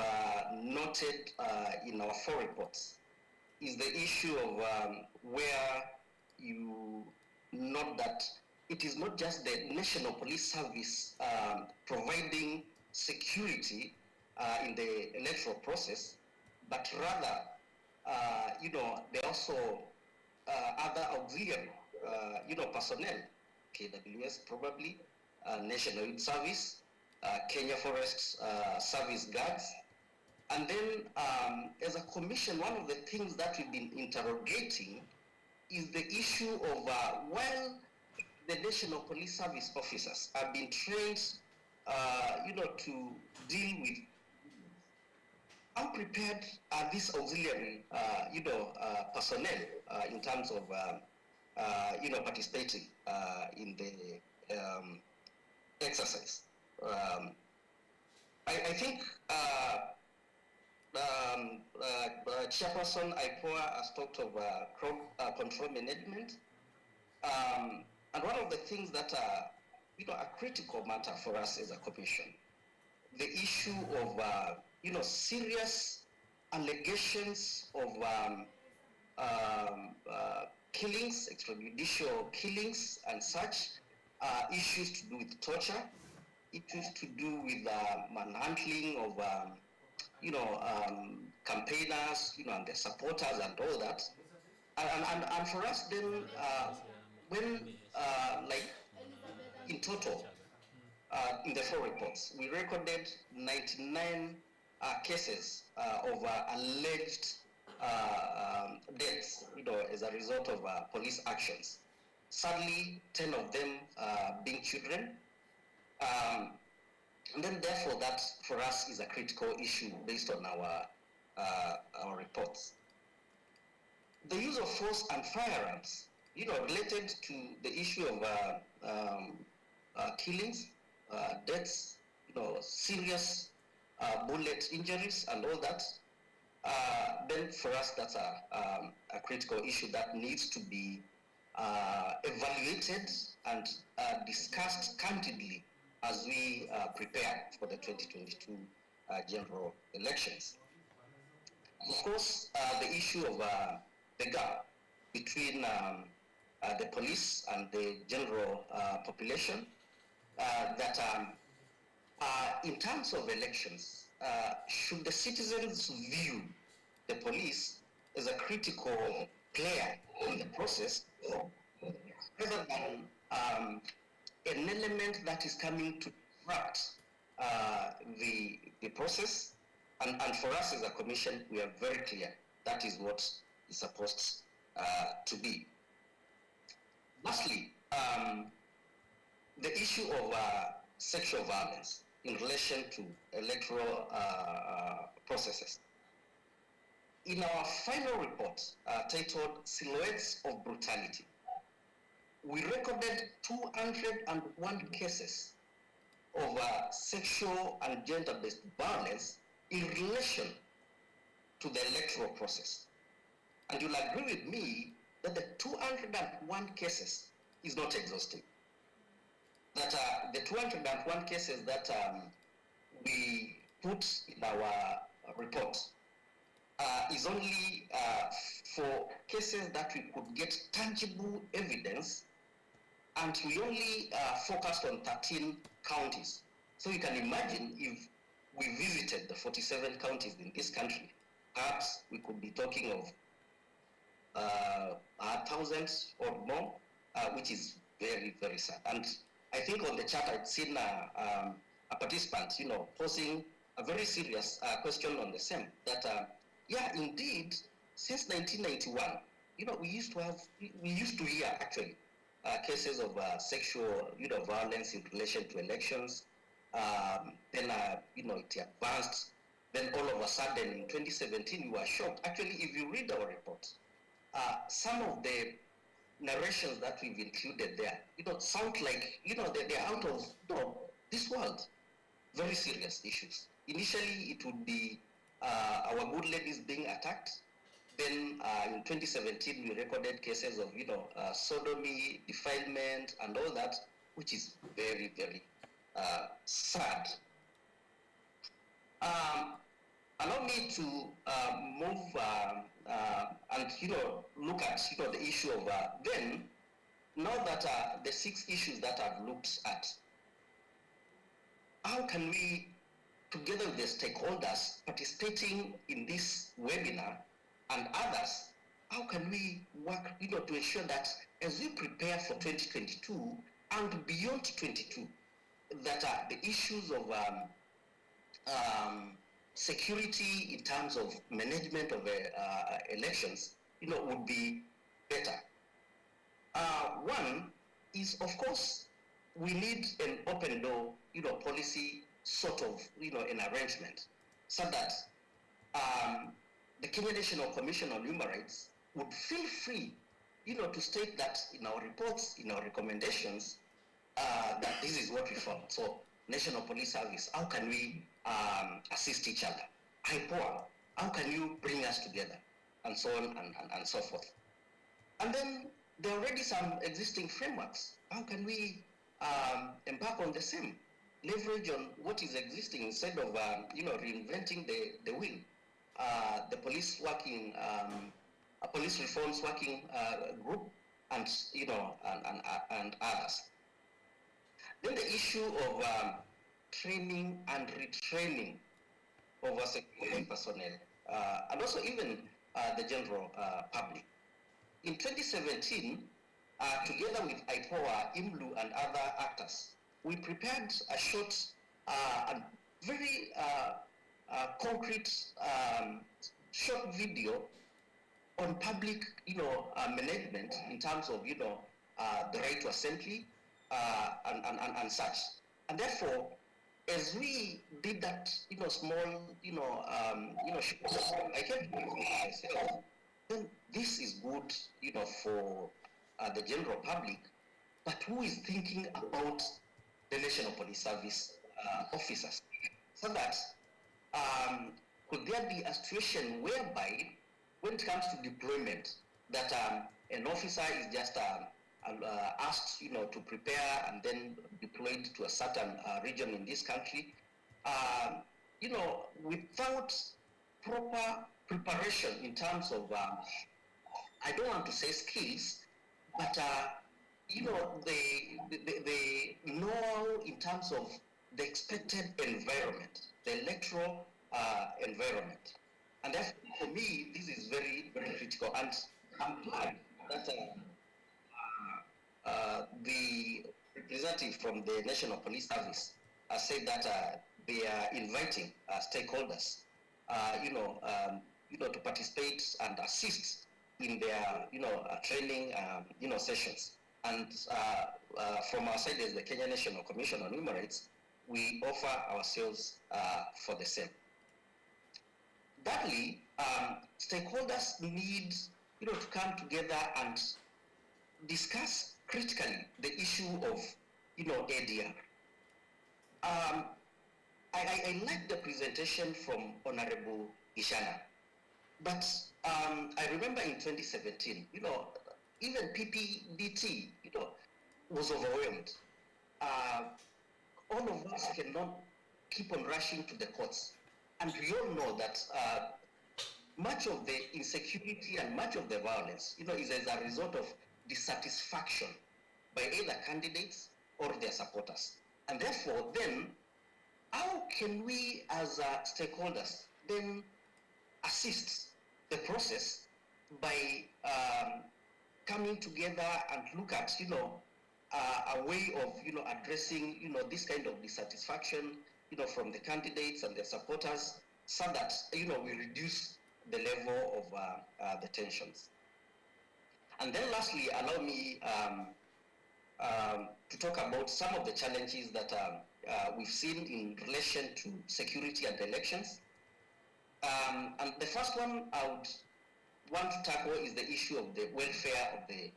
noted in our four reports is the issue of where you note that it is not just the National Police Service providing security in the electoral process, but rather, they also other auxiliary, personnel, KWS probably, National Youth Service, Kenya Forest Service guards. And then as a commission, one of the things that we've been interrogating is the issue of while the National Police Service officers have been trained, to deal with, how prepared are these auxiliary, personnel in terms of, participating in the exercise? I think Chairperson IPOA has talked of crowd control management. And one of the things that are, a critical matter for us as a commission, the issue of, serious allegations of killings, extrajudicial killings and such, issues to do with torture, issues to do with manhandling of, campaigners, and their supporters and all that. And for us then, when, like, in total, in the 4 reports, we recorded 99 cases of alleged deaths, as a result of police actions. Sadly, 10 of them being children. And then therefore that for us is a critical issue based on our reports. The use of force and firearms, related to the issue of killings, deaths, serious bullet injuries and all that, then for us that's a critical issue that needs to be evaluated and discussed candidly as we prepare for the 2022 general elections. Of course, the issue of the gap between the police and the general population, that in terms of elections, should the citizens view the police as a critical player in the process, rather than an element that is coming to disrupt the process? And for us as a commission, we are very clear that is what is supposed to be. Lastly, the issue of sexual violence in relation to electoral processes. In our final report titled Silhouettes of Brutality, we recorded 201 cases of sexual and gender-based violence in relation to the electoral process. And you'll agree with me that the 201 cases is not exhaustive. That the 201 cases that we put in our report is only for cases that we could get tangible evidence, and we only focused on 13 counties. So you can imagine if we visited the 47 counties in this country, perhaps we could be talking of thousands or more, which is very, very sad. And I think on the chat I'd seen a participant, posing a very serious question on the same, that yeah, indeed, since 1991, we used to hear actually cases of sexual, violence in relation to elections. Then, it advanced. Then all of a sudden in 2017, we were shocked. Actually, if you read our report, some of the narrations that we've included there, sound like, they're out of this world. Very serious issues. Initially, it would be our good ladies being attacked. Then in 2017, we recorded cases of, sodomy, defilement, and all that, which is very, very sad. Allow me to move and look at the issue of then, now that the 6 issues that I've looked at, how can we, together with the stakeholders participating in this webinar and others, how can we work, to ensure that as we prepare for 2022 and beyond 22, that the issues of security in terms of management of elections, would be better. One is, of course, we need an open door, policy sort of, an arrangement, so that the Kenya National Commission on Human Rights would feel free, to state that in our reports, in our recommendations, that this is what we found. So, National Police Service, how can we assist each other? IPOA, how can you bring us together? And so on and so forth. And then there are already some existing frameworks. How can we embark on the same? Leverage on what is existing instead of reinventing the wheel. The police working, police reforms working group, and and others. Then the issue of training and retraining of our security personnel, and also even the general public. In 2017, together with IPOA, IMLU, and other actors, we prepared a short and very concrete short video on public, management in terms of, the right to assembly and such. And therefore, as we did that, small, I can't myself, then this is good, for the general public, but who is thinking about the National Police Service officers? So that could there be a situation whereby, when it comes to deployment, that an officer is just asked, to prepare and then deployed to a certain region in this country, without proper preparation in terms of, I don't want to say skills, but the know in terms of the expected environment, the electoral environment. And therefore, for me, this is very, very critical. And I'm glad that the representative from the National Police Service said that they are inviting stakeholders, to participate and assist in their, training, sessions. And from our side, as the Kenya National Commission on Human Rights, we offer ourselves for the same. Thirdly, stakeholders need, to come together and discuss critically the issue of, ADR. I like the presentation from Honorable Ishana, but I remember in 2017, even PPDT, was overwhelmed. All of us cannot keep on rushing to the courts. And we all know that much of the insecurity and much of the violence, is as a result of dissatisfaction by either candidates or their supporters. And therefore, then, how can we as stakeholders then assist the process by coming together and look at, a way of, addressing, this kind of dissatisfaction, from the candidates and their supporters, so that, we reduce the level of the tensions. And then lastly, allow me to talk about some of the challenges that we've seen in relation to security and elections. And the first one I would want to tackle is the issue of the welfare of the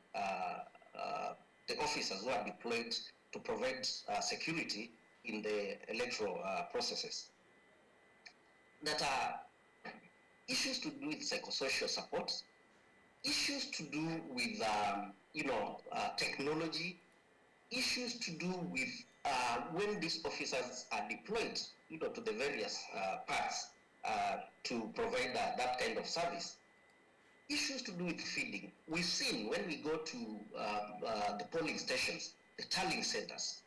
officers who are deployed to provide security in the electoral processes. That are issues to do with psychosocial support, issues to do with technology, issues to do with when these officers are deployed, to the various parts to provide that kind of service. Issues to do with feeding. We've seen when we go to the polling stations, the tallying centers,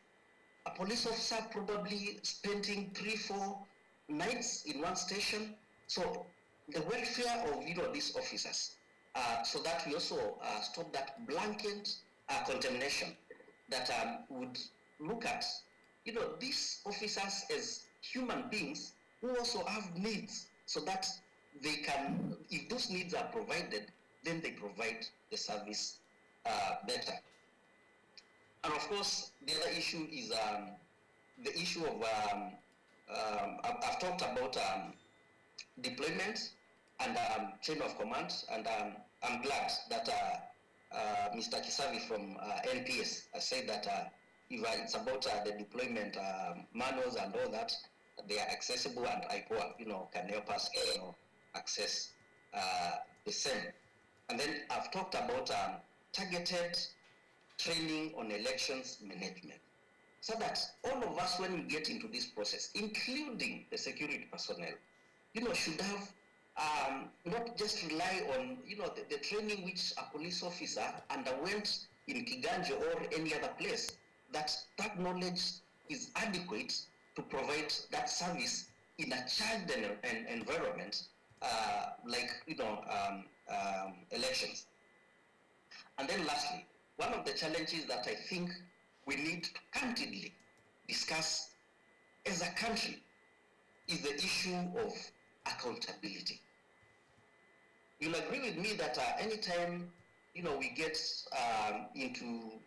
a police officer probably spending 3-4 nights in one station. So the welfare of these officers so that we also stop that blanket condemnation that would look at, these officers as human beings who also have needs, so that they can, if those needs are provided, then they provide the service better. And of course, the other issue is the issue of, I've talked about deployment and chain of command, and I'm glad that Mr. Kisavi from NPS said that if it's about the deployment manuals and all that, they are accessible, and IPOA, can help us, access the same. And then I've talked about targeted training on elections management, so that all of us, when we get into this process, including the security personnel, should have not just rely on, the training which a police officer underwent in Kiganjo or any other place, that knowledge is adequate to provide that service in a child environment, like, elections. And then lastly, one of the challenges that I think we need to candidly discuss as a country is the issue of accountability. You'll agree with me that anytime, we get into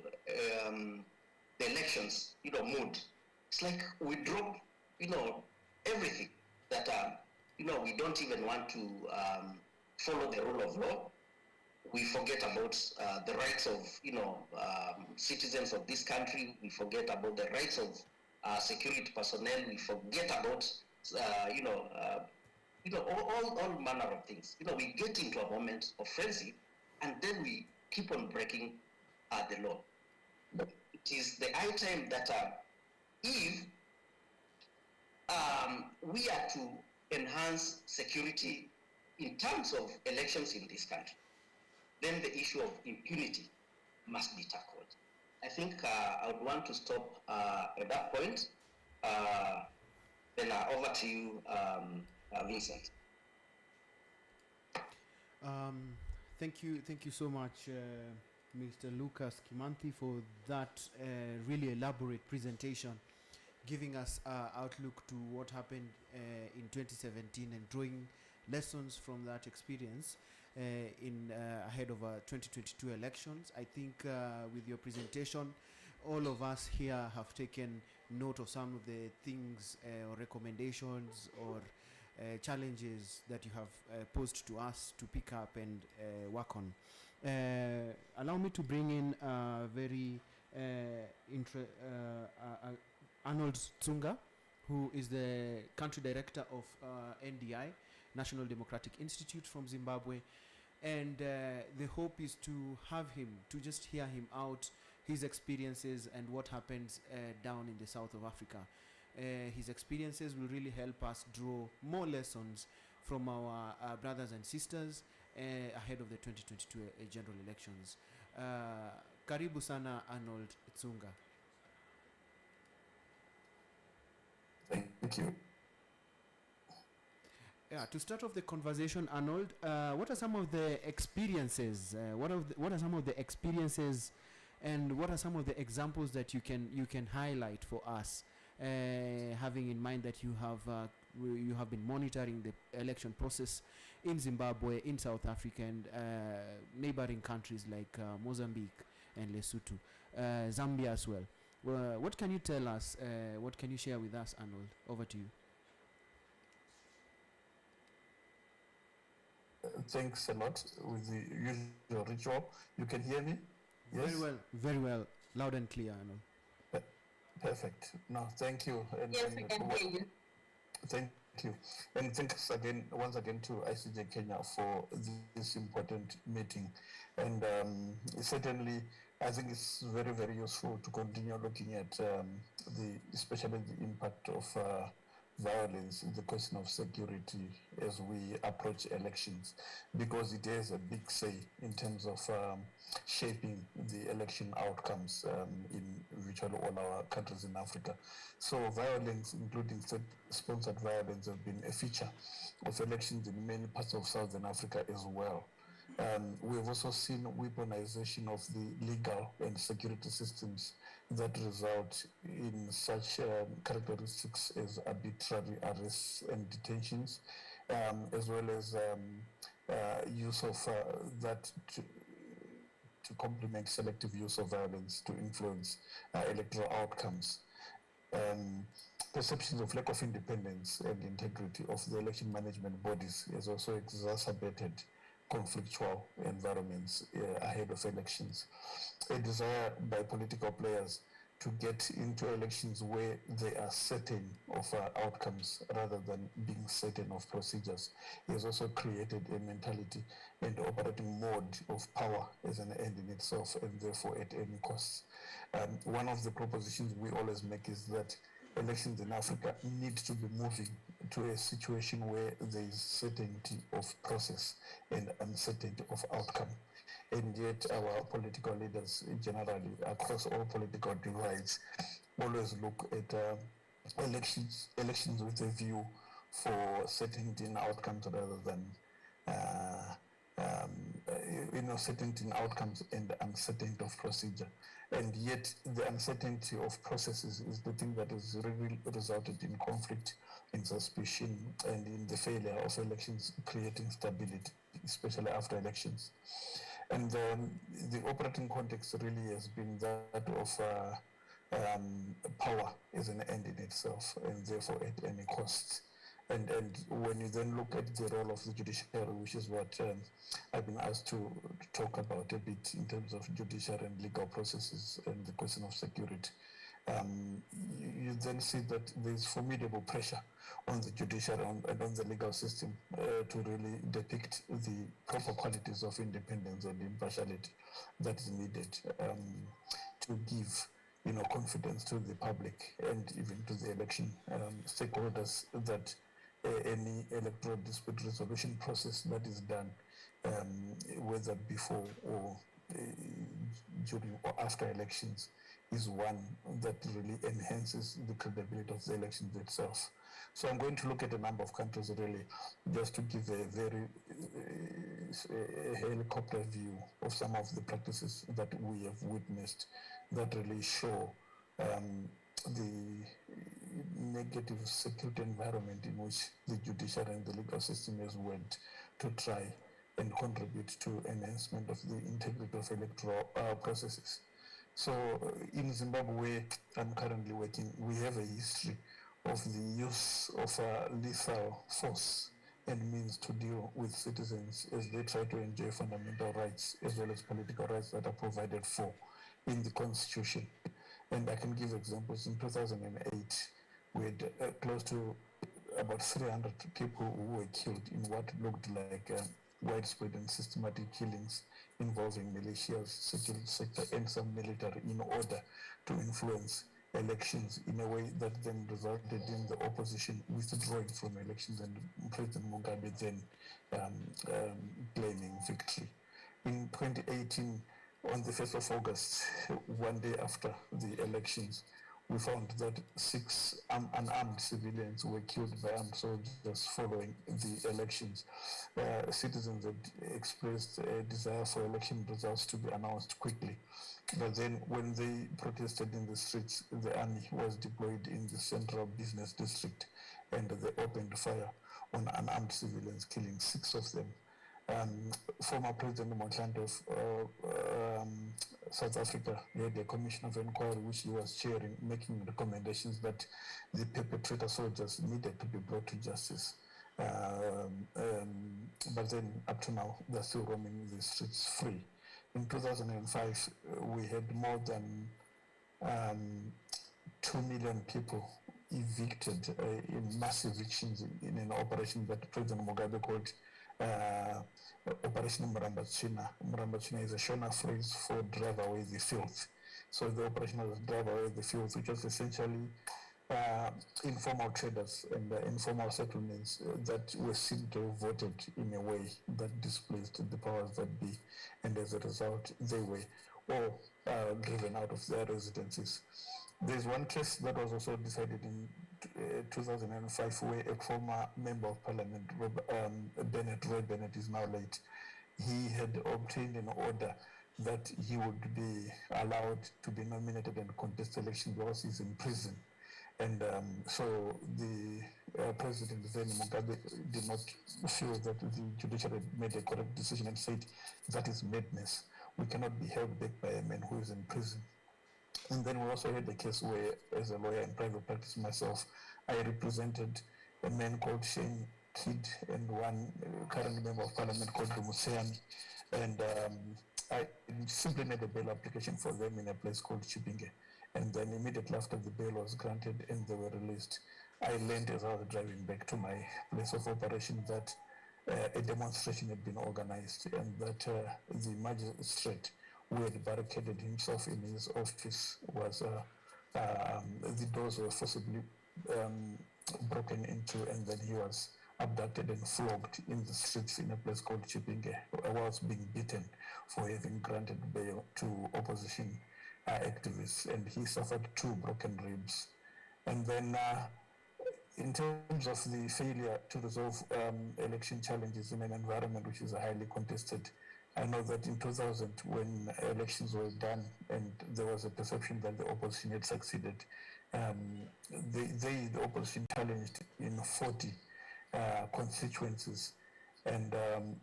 the elections, mood, it's like we drop, everything that, we don't even want to follow the rule of law. We forget about the rights of, citizens of this country. We forget about the rights of security personnel. We forget about, all manner of things. We get into a moment of frenzy, and then we keep on breaking the law. It is the high time that if we are to enhance security in terms of elections in this country, then the issue of impunity must be tackled. I think I would want to stop at that point. Then over to you, Vincent. Thank you so much, Mr. Lucas Kimanthi, for that really elaborate presentation, giving us outlook to what happened in 2017 and drawing lessons from that experience in ahead of 2022 elections. I think with your presentation, all of us here have taken note of some of the things or recommendations or challenges that you have posed to us to pick up and work on. Allow me to bring in very Arnold Tsunga, who is the country director of NDI, National Democratic Institute from Zimbabwe, and the hope is to have him, to just hear him out, his experiences and what happens down in the south of Africa. His experiences will really help us draw more lessons from our brothers and sisters ahead of the 2022 general elections. Karibu sana, Arnold Tsunga. Thank you. Yeah, to start off the conversation, Arnold, what are some of the experiences? What are some of the experiences, and what are some of the examples that you can highlight for us, having in mind that you have been monitoring the election process in Zimbabwe, in South Africa, and neighboring countries like Mozambique and Lesotho, Zambia as well. What can you tell us? What can you share with us, Arnold? Over to you. Thanks a lot. With the usual ritual, you can hear me? Yes? Very well, loud and clear, Arnold. Perfect. No, thank you. Yes, we can hear you. Thank you. And thanks again, once again, to ICJ Kenya for this important meeting. And certainly, I think it's very, very useful to continue looking at especially the impact of violence in the question of security as we approach elections, because it has a big say in terms of shaping the election outcomes in virtually all our countries in Africa. So violence, including state-sponsored violence, have been a feature of elections in many parts of Southern Africa as well. We've also seen weaponization of the legal and security systems that result in such characteristics as arbitrary arrests and detentions, as well as use of that to complement selective use of violence to influence electoral outcomes. Um, Perceptions of lack of independence and integrity of the election management bodies has also exacerbated conflictual environments ahead of elections. A desire by political players to get into elections where they are certain of outcomes rather than being certain of procedures has also created a mentality and operating mode of power as an end in itself and therefore at any cost. One of the propositions we always make is that elections in Africa need to be moving to a situation where there is certainty of process and uncertainty of outcome. And yet our political leaders generally across all political divides always look at elections with a view for certainty in outcomes rather than uh, certainty in outcomes and uncertainty of procedure. And yet the uncertainty of processes is the thing that has really resulted in conflict, in suspicion, and in the failure of elections creating stability, especially after elections. And the operating context really has been that of power as an end in itself, and therefore at any cost. And when you then look at the role of the judiciary, which is what I've been asked to talk about a bit in terms of judiciary and legal processes and the question of security, you then see that there's formidable pressure on the judiciary and on the legal system to really depict the proper qualities of independence and impartiality that is needed to give confidence to the public and even to the election stakeholders that any electoral dispute resolution process that is done, whether before or during or after elections, is one that really enhances the credibility of the elections itself. So I'm going to look at a number of countries really just to give a very helicopter view of some of the practices that we have witnessed that really show the negative security environment in which the judiciary and the legal system has worked to try and contribute to enhancement of the integrity of electoral processes. So in Zimbabwe, I'm currently working, we have a history of the use of lethal force and means to deal with citizens as they try to enjoy fundamental rights as well as political rights that are provided for in the constitution. And I can give examples. In 2008, we had close to about 300 people who were killed in what looked like widespread and systematic killings involving militias, security sector, and some military in order to influence elections in a way that then resulted in the opposition withdrawing from elections and President Mugabe then claiming victory. In 2018, on the 1st of August, one day after the elections, we found that 6 unarmed civilians were killed by armed soldiers following the elections. Citizens had expressed a desire for election results to be announced quickly. But then when they protested in the streets, the army was deployed in the central business district and they opened fire on unarmed civilians, killing 6 of them. Former President Motlanthe of South Africa had a commission of inquiry which he was chairing, making recommendations that the perpetrator soldiers needed to be brought to justice. But then up to now, they're still roaming the streets free. In 2005, we had more than 2 million people evicted in mass evictions in an operation that President Mugabe called Operation Murambachina. Murambachina is a Shona phrase for drive away the filth. So the operation was drive away the filth, which was essentially informal traders and informal settlements that were seen to have voted in a way that displaced the powers that be, and as a result, they were all driven out of their residences. There's one case that was also decided in 2005 where a former member of parliament, Roy Bennett is now late, he had obtained an order that he would be allowed to be nominated and contest election because he's in prison. And so the president then Mugabe did not feel that the judiciary had made a correct decision and said that is madness. We cannot be held back by a man who is in prison. And then we also had a case where, as a lawyer in private practice myself, I represented a man called Shane Kidd and one current member of parliament called Dumuseani. And I simply made a bail application for them in a place called Chipinge. And then immediately after the bail was granted and they were released, I learned as I was driving back to my place of operation that a demonstration had been organized and that the magistrate who had barricaded himself in his office was the doors were forcibly broken into, and then he was abducted and flogged in the streets in a place called Chipinge, was being beaten for having granted bail to opposition activists, and he suffered 2 broken ribs. And then in terms of the failure to resolve election challenges in an environment which is highly contested, I know that in 2000, when elections were done and there was a perception that the opposition had succeeded, the opposition challenged in 40 constituencies, and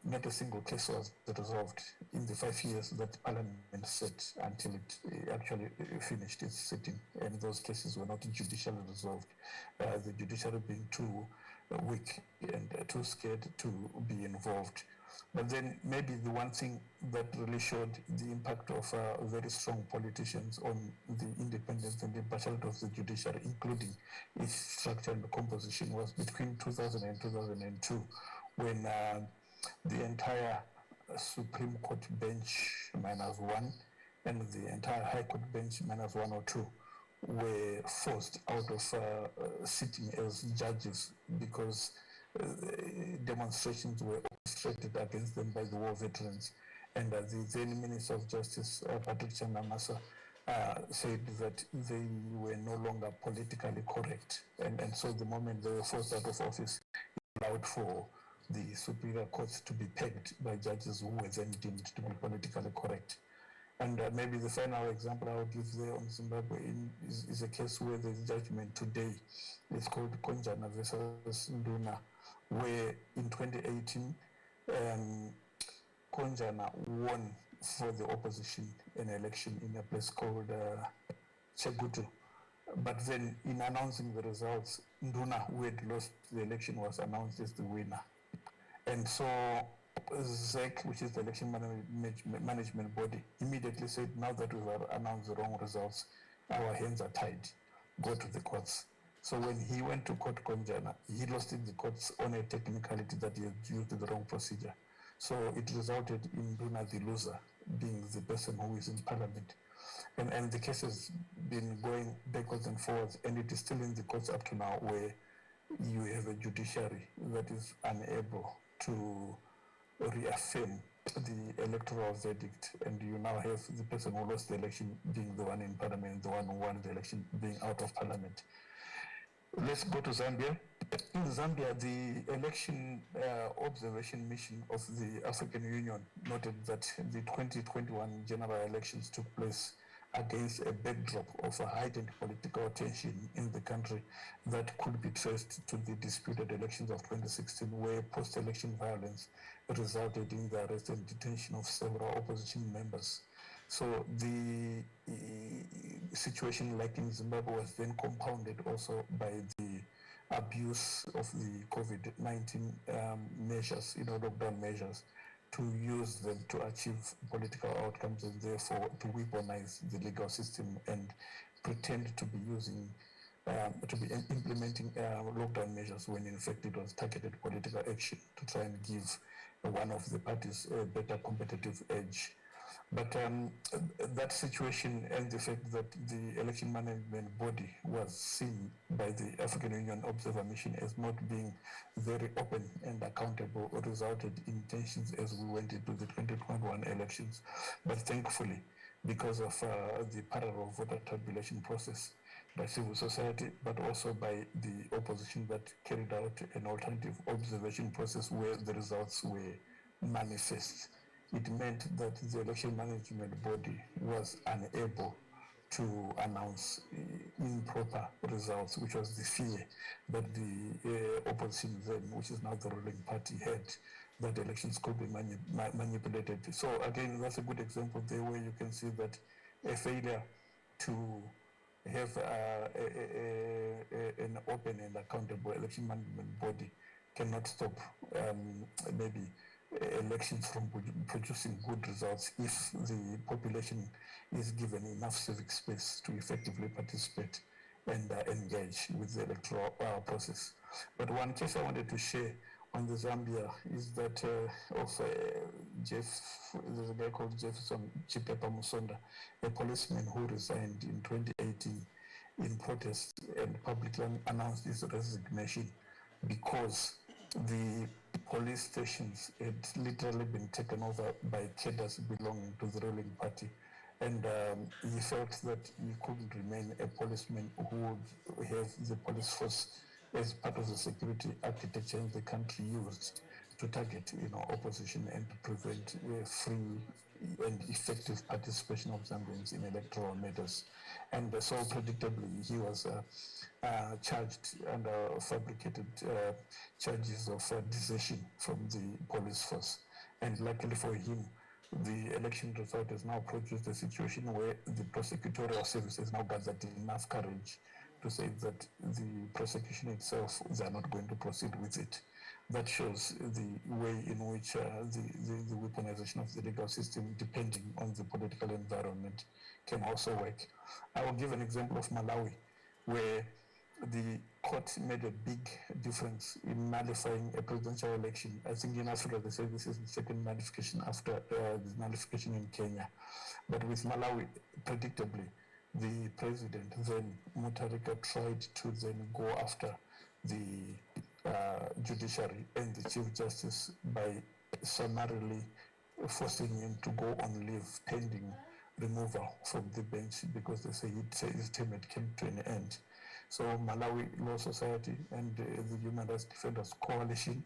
not a single case was resolved in the 5 years that Parliament sat until it actually finished its sitting, and those cases were not judicially resolved. The judiciary being too weak and too scared to be involved. But then maybe the one thing that really showed the impact of very strong politicians on the independence and impartiality of the judiciary, including its structure and composition, was between 2000 and 2002, when the entire Supreme Court bench -1 and the entire High Court bench -1 or 2 were forced out of sitting as judges because demonstrations were orchestrated against them by the war veterans. And the then Minister of Justice, Patricia Namasa, said that they were no longer politically correct. And so the moment they were forced out of office, it allowed for the superior courts to be pegged by judges who were then deemed to be politically correct. And maybe the final example I will give there on Zimbabwe is a case where the judgment today is called Konjana versus Nduna, where in 2018, Konjana won for the opposition an election in a place called Chegutu. But then in announcing the results, Nduna, who had lost the election, was announced as the winner. And so ZEC, which is the election management body, immediately said, now that we've announced the wrong results, our hands are tied, go to the courts. So when he went to court Konjana, he lost in the courts on a technicality that he had used the wrong procedure. So it resulted in Nduna the loser being the person who is in parliament. And the case has been going backwards and forwards, and it is still in the courts up to now, where you have a judiciary that is unable to reaffirm the electoral verdict, and you now have the person who lost the election being the one in parliament, the one who won the election being out of parliament. Let's go to Zambia. In Zambia, the election observation mission of the African Union noted that the 2021 general elections took place against a backdrop of a heightened political tension in the country that could be traced to the disputed elections of 2016, where post-election violence resulted in the arrest and detention of several opposition members. So the situation, like in Zimbabwe, was then compounded also by the abuse of the COVID-19 measures, lockdown measures, to use them to achieve political outcomes and therefore to weaponize the legal system and pretend to be implementing lockdown measures when in fact it was targeted political action to try and give one of the parties a better competitive edge. But that situation and the fact that the election management body was seen by the African Union Observer Mission as not being very open and accountable resulted in tensions as we went into the 2021 elections. But thankfully, because of the parallel voter tabulation process by civil society, but also by the opposition that carried out an alternative observation process where the results were manifest, it meant that the election management body was unable to announce improper results, which was the fear that the opposition then, which is now the ruling party, had, that elections could be manipulated. So again, that's a good example there where you can see that a failure to have an open and accountable election management body cannot stop maybe elections from producing good results if the population is given enough civic space to effectively participate and engage with the electoral process. But one case I wanted to share on the Zambia is that of there's a guy called Jefferson Chipepa Musonda, a policeman who resigned in 2018 in protest and publicly announced his resignation because the police stations had literally been taken over by cadres belonging to the ruling party. And he felt that he couldn't remain a policeman who would have the police force as part of the security architecture the country used to target, opposition and to prevent free and effective participation of Zambians in electoral matters. And so predictably, he was charged under fabricated charges of desertion from the police force. And luckily for him, the election result has now produced a situation where the prosecutorial service has now gathered enough courage to say that the prosecution itself, they are not going to proceed with it. That shows the way in which the weaponization of the legal system, depending on the political environment, can also work. I will give an example of Malawi, where the court made a big difference in nullifying a presidential election. I think in Africa, they say this is the second nullification after the nullification in Kenya. But with Malawi, predictably, the president, then Mutharika, tried to then go after the judiciary and the chief justice by summarily forcing him to go on leave pending removal from the bench because they say his term had come to an end. So Malawi Law Society and the Human Rights Defenders Coalition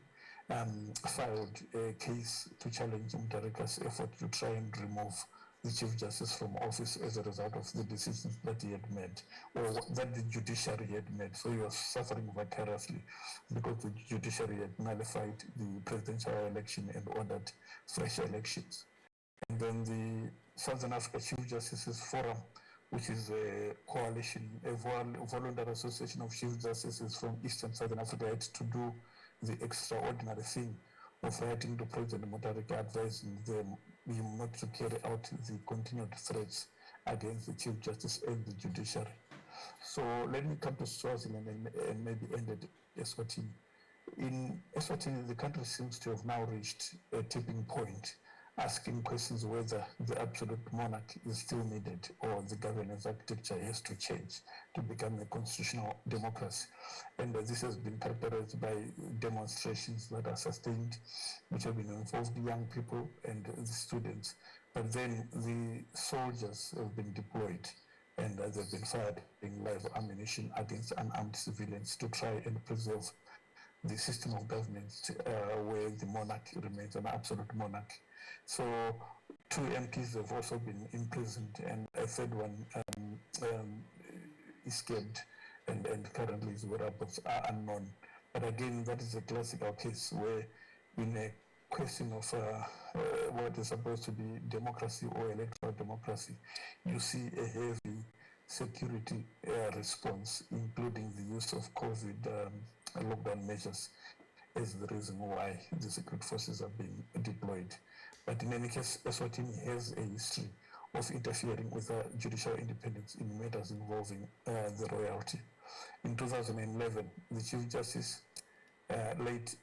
filed a case to challenge Mutharika's effort to try and remove the Chief Justice from office as a result of the decisions that he had made, or that the judiciary had made. So he was suffering vicariously because the judiciary had nullified the presidential election and ordered fresh elections. And then the Southern Africa Chief Justices Forum, which is a coalition, a voluntary association of Chief Justices from Eastern Southern Africa, had to do the extraordinary thing of writing to President Mutharika advising them not to carry out the continued threats against the Chief Justice and the judiciary. So let me come to Swaziland and maybe end at Eswatini. In Eswatini, the country seems to have now reached a tipping point, asking questions whether the absolute monarch is still needed or the governance architecture has to change to become a constitutional democracy. And this has been characterized by demonstrations that are sustained, which have been involved young people and the students. But then the soldiers have been deployed and they've been firing live ammunition against unarmed civilians to try and preserve the system of government where the monarch remains an absolute monarch. So 2 MPs have also been imprisoned and a third one escaped and currently his whereabouts are unknown. But again, that is a classical case where in a question of what is supposed to be democracy or electoral democracy, you see a heavy security response, including the use of COVID lockdown measures as the reason why the secret forces are being deployed. But in any case, Eswatini has a history of interfering with judicial independence in matters involving the royalty. In 2011, the Chief Justice, late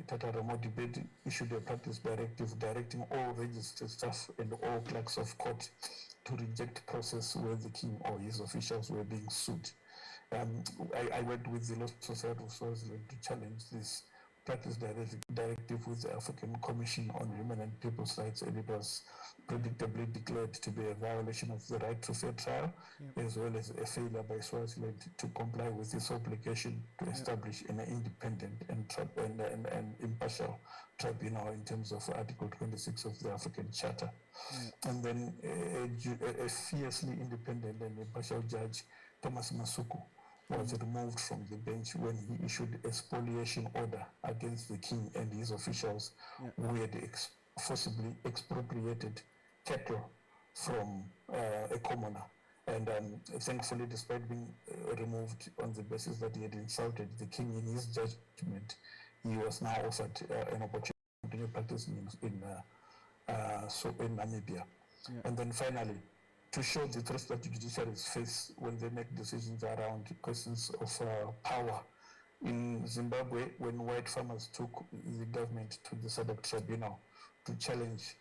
Tatara Modibedi, issued a practice directive directing all registered staff and all clerks of court to reject process where the king or his officials were being sued. I worked with the Law Society of Swaziland to challenge this practice directive with the African Commission on Human and People's Rights, and it was predictably declared to be a violation of the right to fair trial, as well as a failure by Swaziland to comply with its obligation to establish an independent and impartial tribunal in terms of Article 26 of the African Charter. And then a fiercely independent and impartial judge, Thomas Masuku, was removed from the bench when he issued a spoliation order against the king and his officials who had forcibly expropriated cattle from a commoner. And thankfully, despite being removed on the basis that he had insulted the king in his judgment, he was now offered an opportunity to continue practicing in Namibia. And then finally, to show the threats that judiciaries face when they make decisions around questions of power. In Zimbabwe, when white farmers took the government to the SADC tribunal to challenge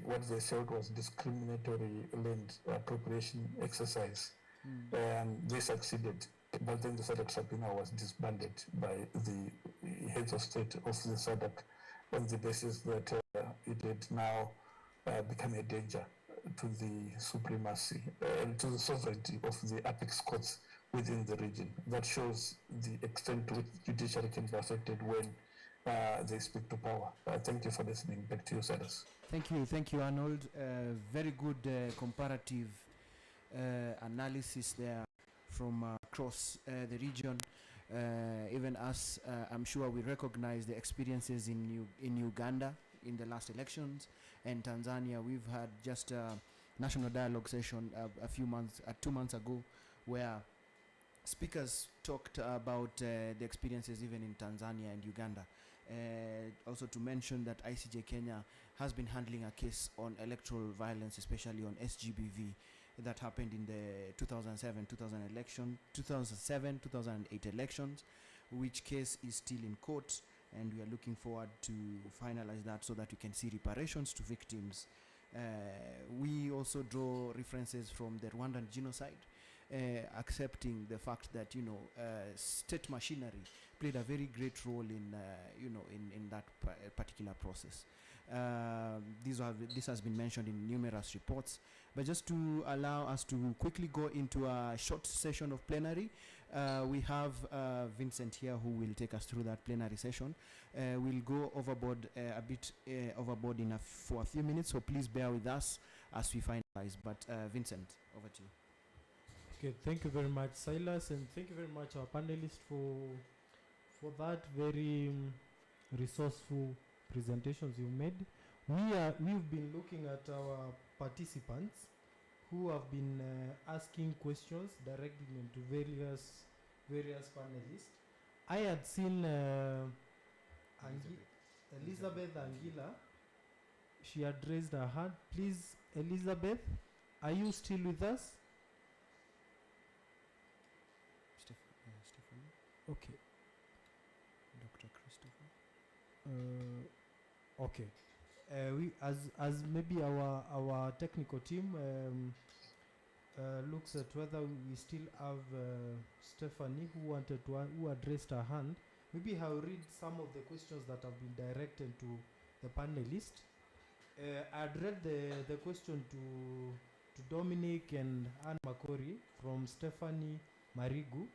what they felt was discriminatory land appropriation exercise, they succeeded. But then the SADC tribunal was disbanded by the heads of state of the SADC on the basis that it had now become a danger to the supremacy and to the sovereignty of the apex courts within the region. That shows the extent to which judiciary can be affected when they speak to power. Thank you for listening. Back to you, Cyrus. Thank you, Arnold. Very good comparative analysis there from across the region. Even us, I'm sure we recognize the experiences in Uganda in the last elections, and Tanzania. We've had just a national dialogue session a 2 months ago, where speakers talked about the experiences even in Tanzania and Uganda. Also to mention that ICJ Kenya has been handling a case on electoral violence, especially on SGBV, that happened in the 2007-2008 elections, which case is still in court, and we are looking forward to finalize that so that we can see reparations to victims. We also draw references from the Rwandan genocide, accepting the fact that state machinery played a very great role in that particular process. This has been mentioned in numerous reports, but just to allow us to quickly go into a short session of plenary, we have Vincent here who will take us through that plenary session. We'll go overboard a bit overboard for a few minutes, so please bear with us as we finalize. But Vincent, over to you. Okay, thank you very much, Silas, and thank you very much our panelists for that very resourceful presentations you made. We've been looking at our participants who have been asking questions, directing them to various panelists. I had seen Elizabeth Angila. She had raised her hand. Please, Elizabeth, are you still with us? Stephanie? Okay. Dr. Christopher? Okay. We as maybe our technical team looks at whether we still have Stephanie who had raised her hand. Maybe I'll read some of the questions that have been directed to the panelists. I'd read the question to Dominic and Anne Makori from Stephanie Marigu.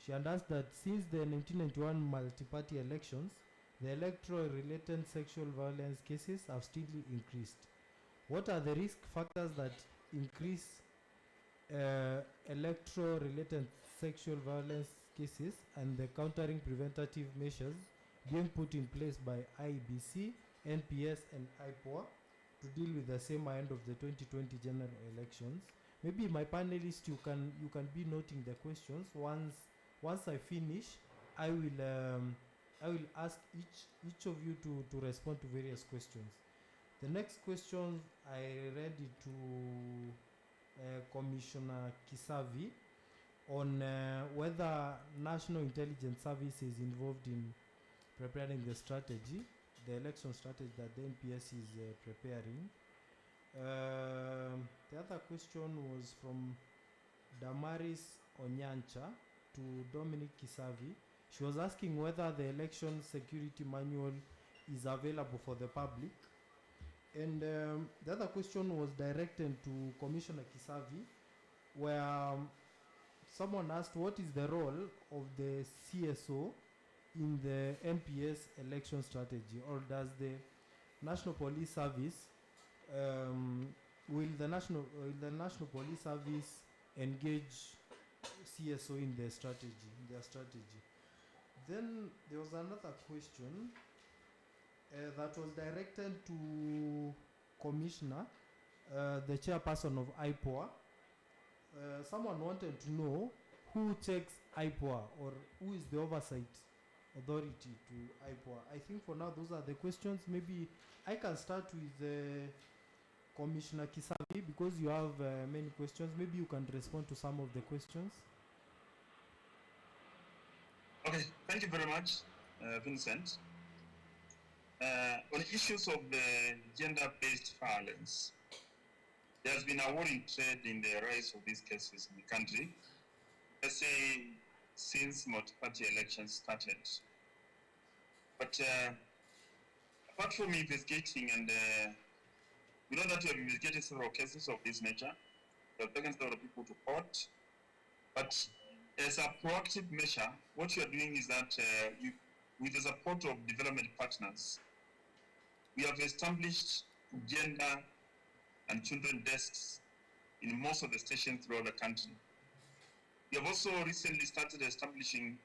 She had asked that since the 1991 multi-party elections, the electoral-related sexual violence cases have steadily increased. What are the risk factors that increase electoral-related sexual violence cases and the countering preventative measures being put in place by IBC, NPS and IPOA to deal with the same end of the 2020 general elections? Maybe my panelists, you can be noting the questions. Once I finish, I will ask each of you to respond to various questions. The next question I read it to Commissioner Kisavi on whether National Intelligence Service is involved in preparing the strategy, the election strategy that the NPS is preparing. The other question was from Damaris Onyancha to Dominic Kisavi. She was asking whether the election security manual is available for the public. And the other question was directed to Commissioner Kisavi, where someone asked what is the role of the CSO in the NPS election strategy, or does the National Police Service will the National Police Service engage CSO in their strategy? Then there was another question that was directed to Commissioner, the chairperson of IPOA. Someone wanted to know who checks IPOA, or who is the oversight authority to IPOA. I think for now those are the questions. Maybe I can start with Commissioner Kisavi, because you have many questions. Maybe you can respond to some of the questions. Okay, thank you very much, Vincent. On issues of the gender-based violence, there has been a worrying trend in the rise of these cases in the country, let's say since multi-party elections started. But apart from investigating, and we know that we have investigated several cases of this nature, we have taken several people to court, but as a proactive measure, what you are doing is that with the support of development partners, we have established gender and children desks in most of the stations throughout the country. We have also recently started establishing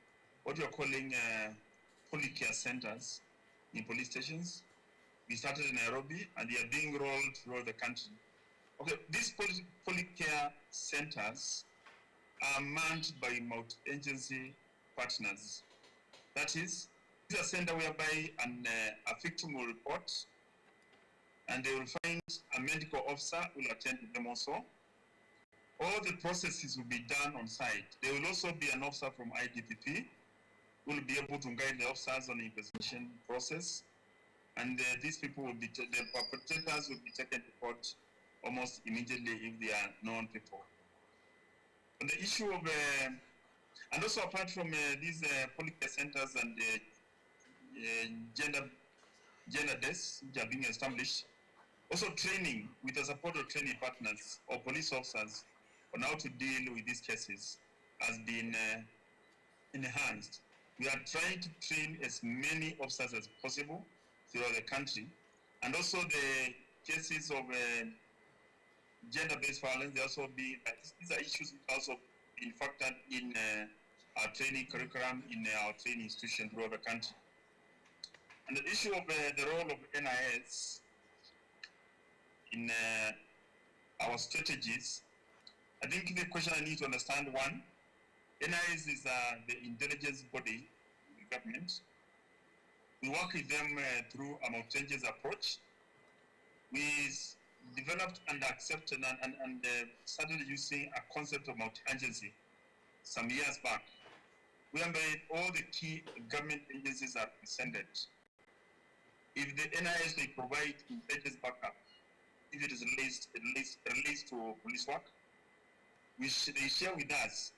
what we are calling polycare centers in police stations. We started in Nairobi, and they are being rolled throughout the country. Okay, these polycare centers are manned by multi-agency partners. That is, it's a center whereby a victim will report, and they will find a medical officer who will attend to them also. All the processes will be done on site. There will also be an officer from IDPP who will be able to guide the officers on the investigation process, and these people will be, the perpetrators will be taken to court almost immediately if they are known people. On the issue of, and also apart from these polycare centers and gender desks which are being established, also training with the support of training partners or police officers on how to deal with these cases has been enhanced. We are trying to train as many officers as possible throughout the country, and also the cases of gender-based violence, they also be, these are issues which also been factored in our training curriculum in our training institution throughout the country. And the issue of the role of NIS in our strategies, I think the question I need to understand, one, NIS is the intelligence body in the government. We work with them through a multi-agency approach. We developed and accepted and started using a concept of multi-agency some years back, whereby all the key government agencies are presented. If the NIS may provide intelligence backup, if it is released to police work, they share with us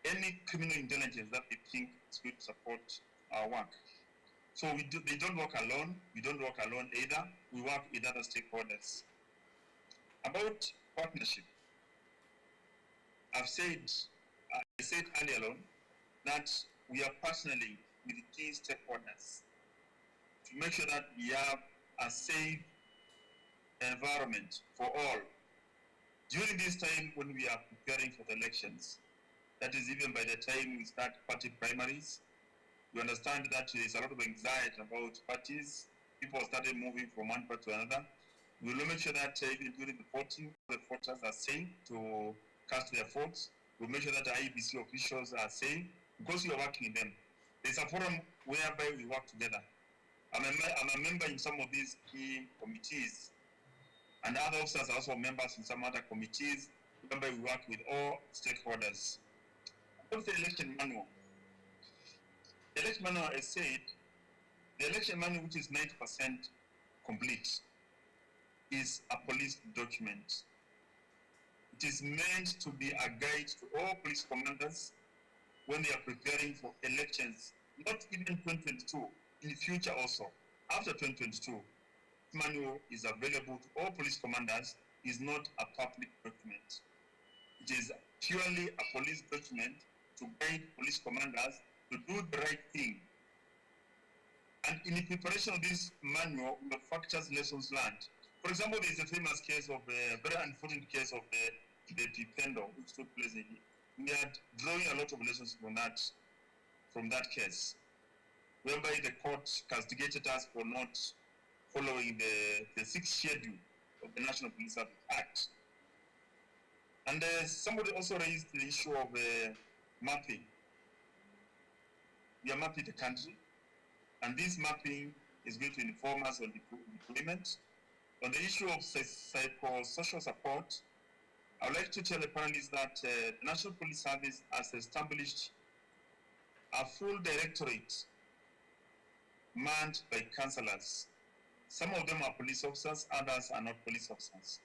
any criminal intelligence that they think is going to support our work. So they don't work alone. We don't work alone either. We work with other stakeholders. About partnership, I said earlier on that we are partnering with key stakeholders to make sure that we have a safe environment for all. During this time when we are preparing for the elections, that is even by the time we start party primaries, we understand that there is a lot of anxiety about parties. People started moving from one party to another. We will make sure that even during the voting, the voters are safe to cast their votes. We'll make sure that the IEBC officials are safe because we are working with them. There's a forum whereby we work together. I'm a member in some of these key committees, and other officers are also members in some other committees whereby we work with all stakeholders. About the election manual. The election manual, as said, the election manual, which is 90% complete, is a police document. It is meant to be a guide to all police commanders when they are preparing for elections not even 2022, in the future also, after 2022, manual is available to all police commanders, is not a public document. It is purely a police document to guide police commanders to do the right thing. And in the preparation of this manual, we have factors lessons learned. For example, there is a famous case of a very unfortunate case of the Pipendo, which took place in. We are drawing a lot of lessons from that case, whereby the court castigated us for not following the sixth schedule of the National Police Service Act. And somebody also raised the issue of mapping. We are mapping the country, and this mapping is going to inform us on deployment. On the issue of psychosocial support, I would like to tell the panelists that the National Police Service has established a full directorate manned by counselors. Some of them are police officers, others are not police officers.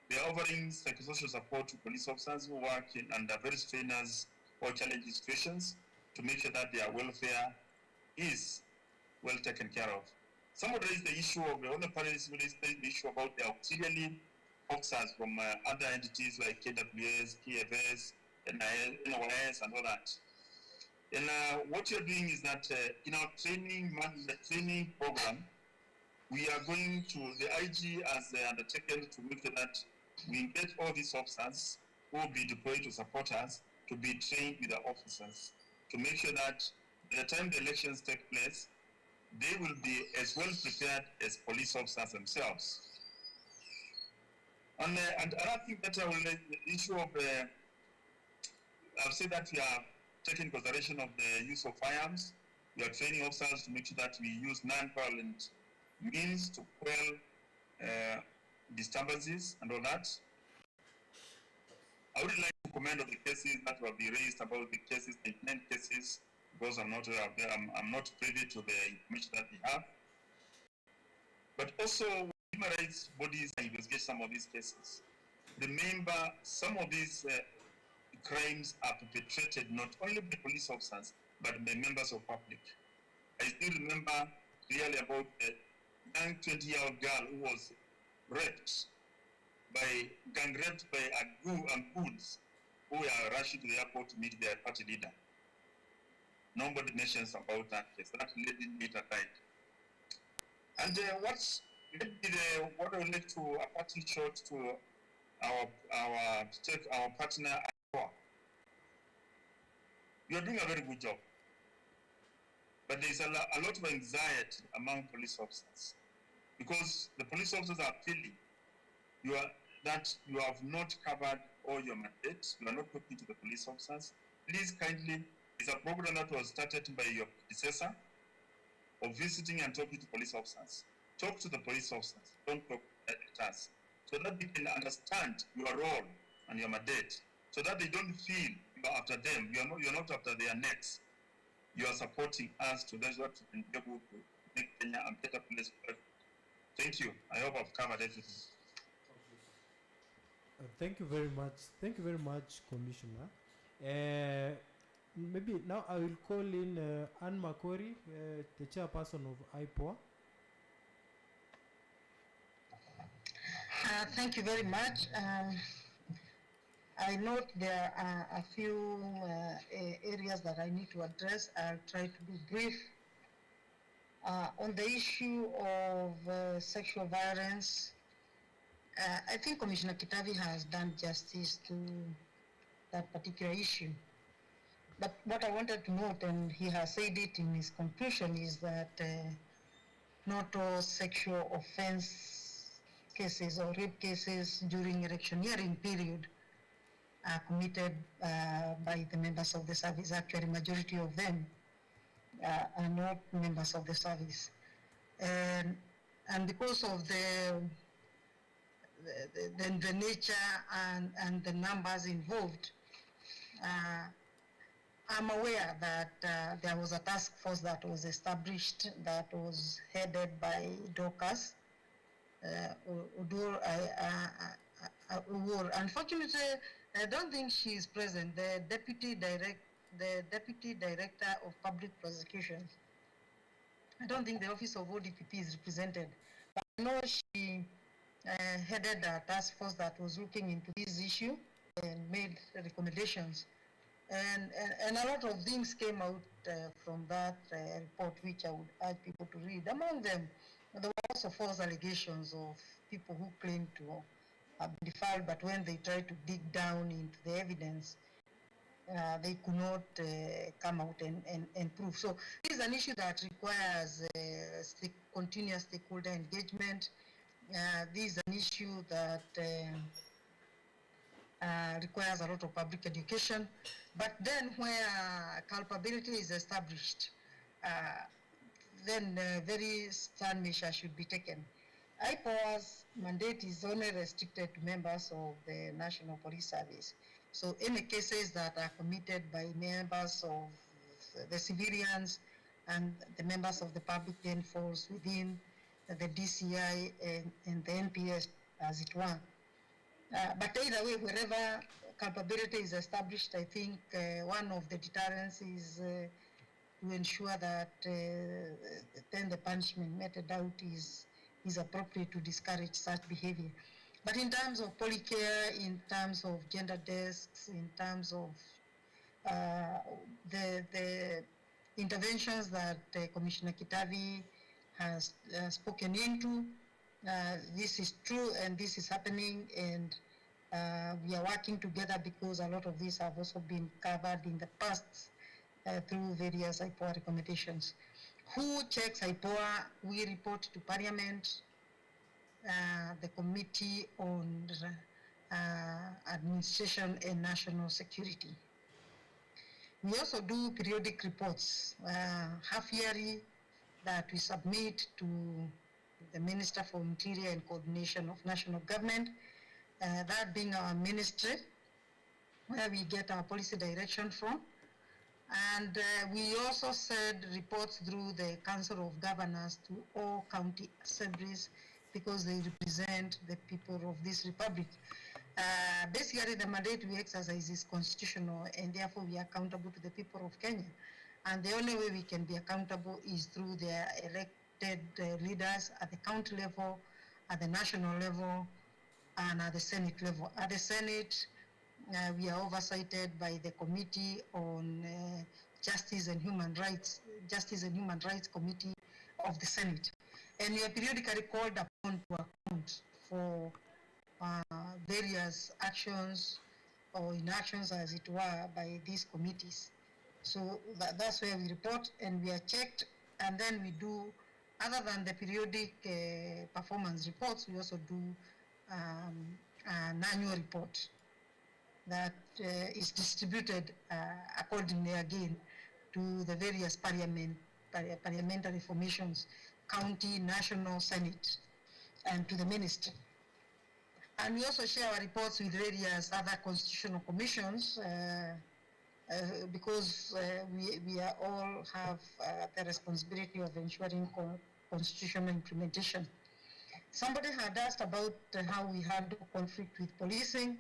They are offering psychosocial support to police officers who work under very strenuous or challenging situations to make sure that their welfare is well taken care of. Someone raised the issue of, on the panelists raised the issue about the auxiliary officers from other entities like KWS, KFS, NIS, and all that. And what you're doing is that in our training program, we are going to, the IG has undertaken to make sure that we get all these officers who will be deployed to support us to be trained with the officers, to make sure that by the time the elections take place, they will be as well prepared as police officers themselves. And another thing that I will, the issue of, I've said that we are taking consideration of the use of firearms. We are training officers to make sure that we use non-violent means to quell disturbances and all that. I would like to comment on the cases that will be raised about the cases, the 9 cases, because I'm not privy to the information that we have. But also, human rights bodies investigate some of these cases. Remember, some of these crimes are perpetrated not only by police officers, but by members of public. I still remember clearly about a young 20-year-old girl who was gang raped by goods who were rushing to the airport to meet their party leader. Nobody mentions about that case. That lady later died. And what I would like to apart short to our partner. You are doing a very good job, but there is a lot of anxiety among police officers because the police officers are feeling that you have not covered all your mandates. You are not talking to the police officers. Please kindly, it's a program that was started by your predecessor of visiting and talking to police officers. Talk to the police officers. Don't talk at us, so that they can understand your role and your mandate, so that they don't feel you are after them. You're not after their necks. You are supporting us to be able to make Kenya a better place for everyone. Thank you. I hope I've covered everything. Thank you very much. Thank you very much, Commissioner. Maybe now I will call in Anne Makori, the chairperson of IPOA. Thank you very much. I note there are a few areas that I need to address. I'll try to be brief. On the issue of sexual violence, I think Commissioner Kitavi has done justice to that particular issue. But what I wanted to note, and he has said it in his conclusion, is that not all sexual offense cases or rape cases during electioneering period are committed by the members of the service. Actually, majority of them are not members of the service. And because of the nature and the numbers involved, I'm aware that there was a task force that was established that was headed by Dorcas. Unfortunately, I don't think she is present. The deputy the Deputy Director of Public Prosecutions. I don't think the Office of ODPP is represented, but I know she headed a task force that was looking into this issue and made recommendations. And a lot of things came out from that report, which I would urge people to read. Among them, there were also false allegations of people who claimed to have been defiled, but when they tried to dig down into the evidence, they could not come out and prove. So this is an issue that requires continuous stakeholder engagement. This is an issue that requires a lot of public education. But then where culpability is established, then very stern measures should be taken. IPOA's mandate is only restricted to members of the National Police Service. So any cases that are committed by members of the civilians and the members of the public then falls within the DCI and the NPS, as it were. But either way, wherever culpability is established, I think one of the deterrents is to ensure that then the punishment meted out is appropriate to discourage such behavior. But in terms of polycare, in terms of gender desks, in terms of the interventions that Commissioner Kitavi has spoken into, this is true and this is happening, and we are working together because a lot of these have also been covered in the past through various IPOA recommendations. Who checks IPOA? We report to Parliament, the Committee on Administration and National Security. We also do periodic reports, half-yearly, that we submit to the Minister for Interior and Coordination of National Government, that being our ministry, where we get our policy direction from. And we also send reports through the Council of Governors to all county assemblies because they represent the people of this republic. Basically, the mandate we exercise is constitutional, and therefore we are accountable to the people of Kenya. And the only way we can be accountable is through their elected leaders at the county level, at the national level, and at the Senate level. At the Senate, we are oversighted by the Committee on Justice and Human Rights Committee of the Senate. And we are periodically called upon to account for various actions or inactions, as it were, by these committees. So that's where we report, and we are checked, and then we do, other than the periodic performance reports, we also do an annual report that is distributed accordingly again to the various parliamentary formations, county, national, Senate, and to the ministry. And we also share our reports with various other constitutional commissions because we are all have the responsibility of ensuring constitutional implementation. Somebody had asked about how we handle conflict with policing.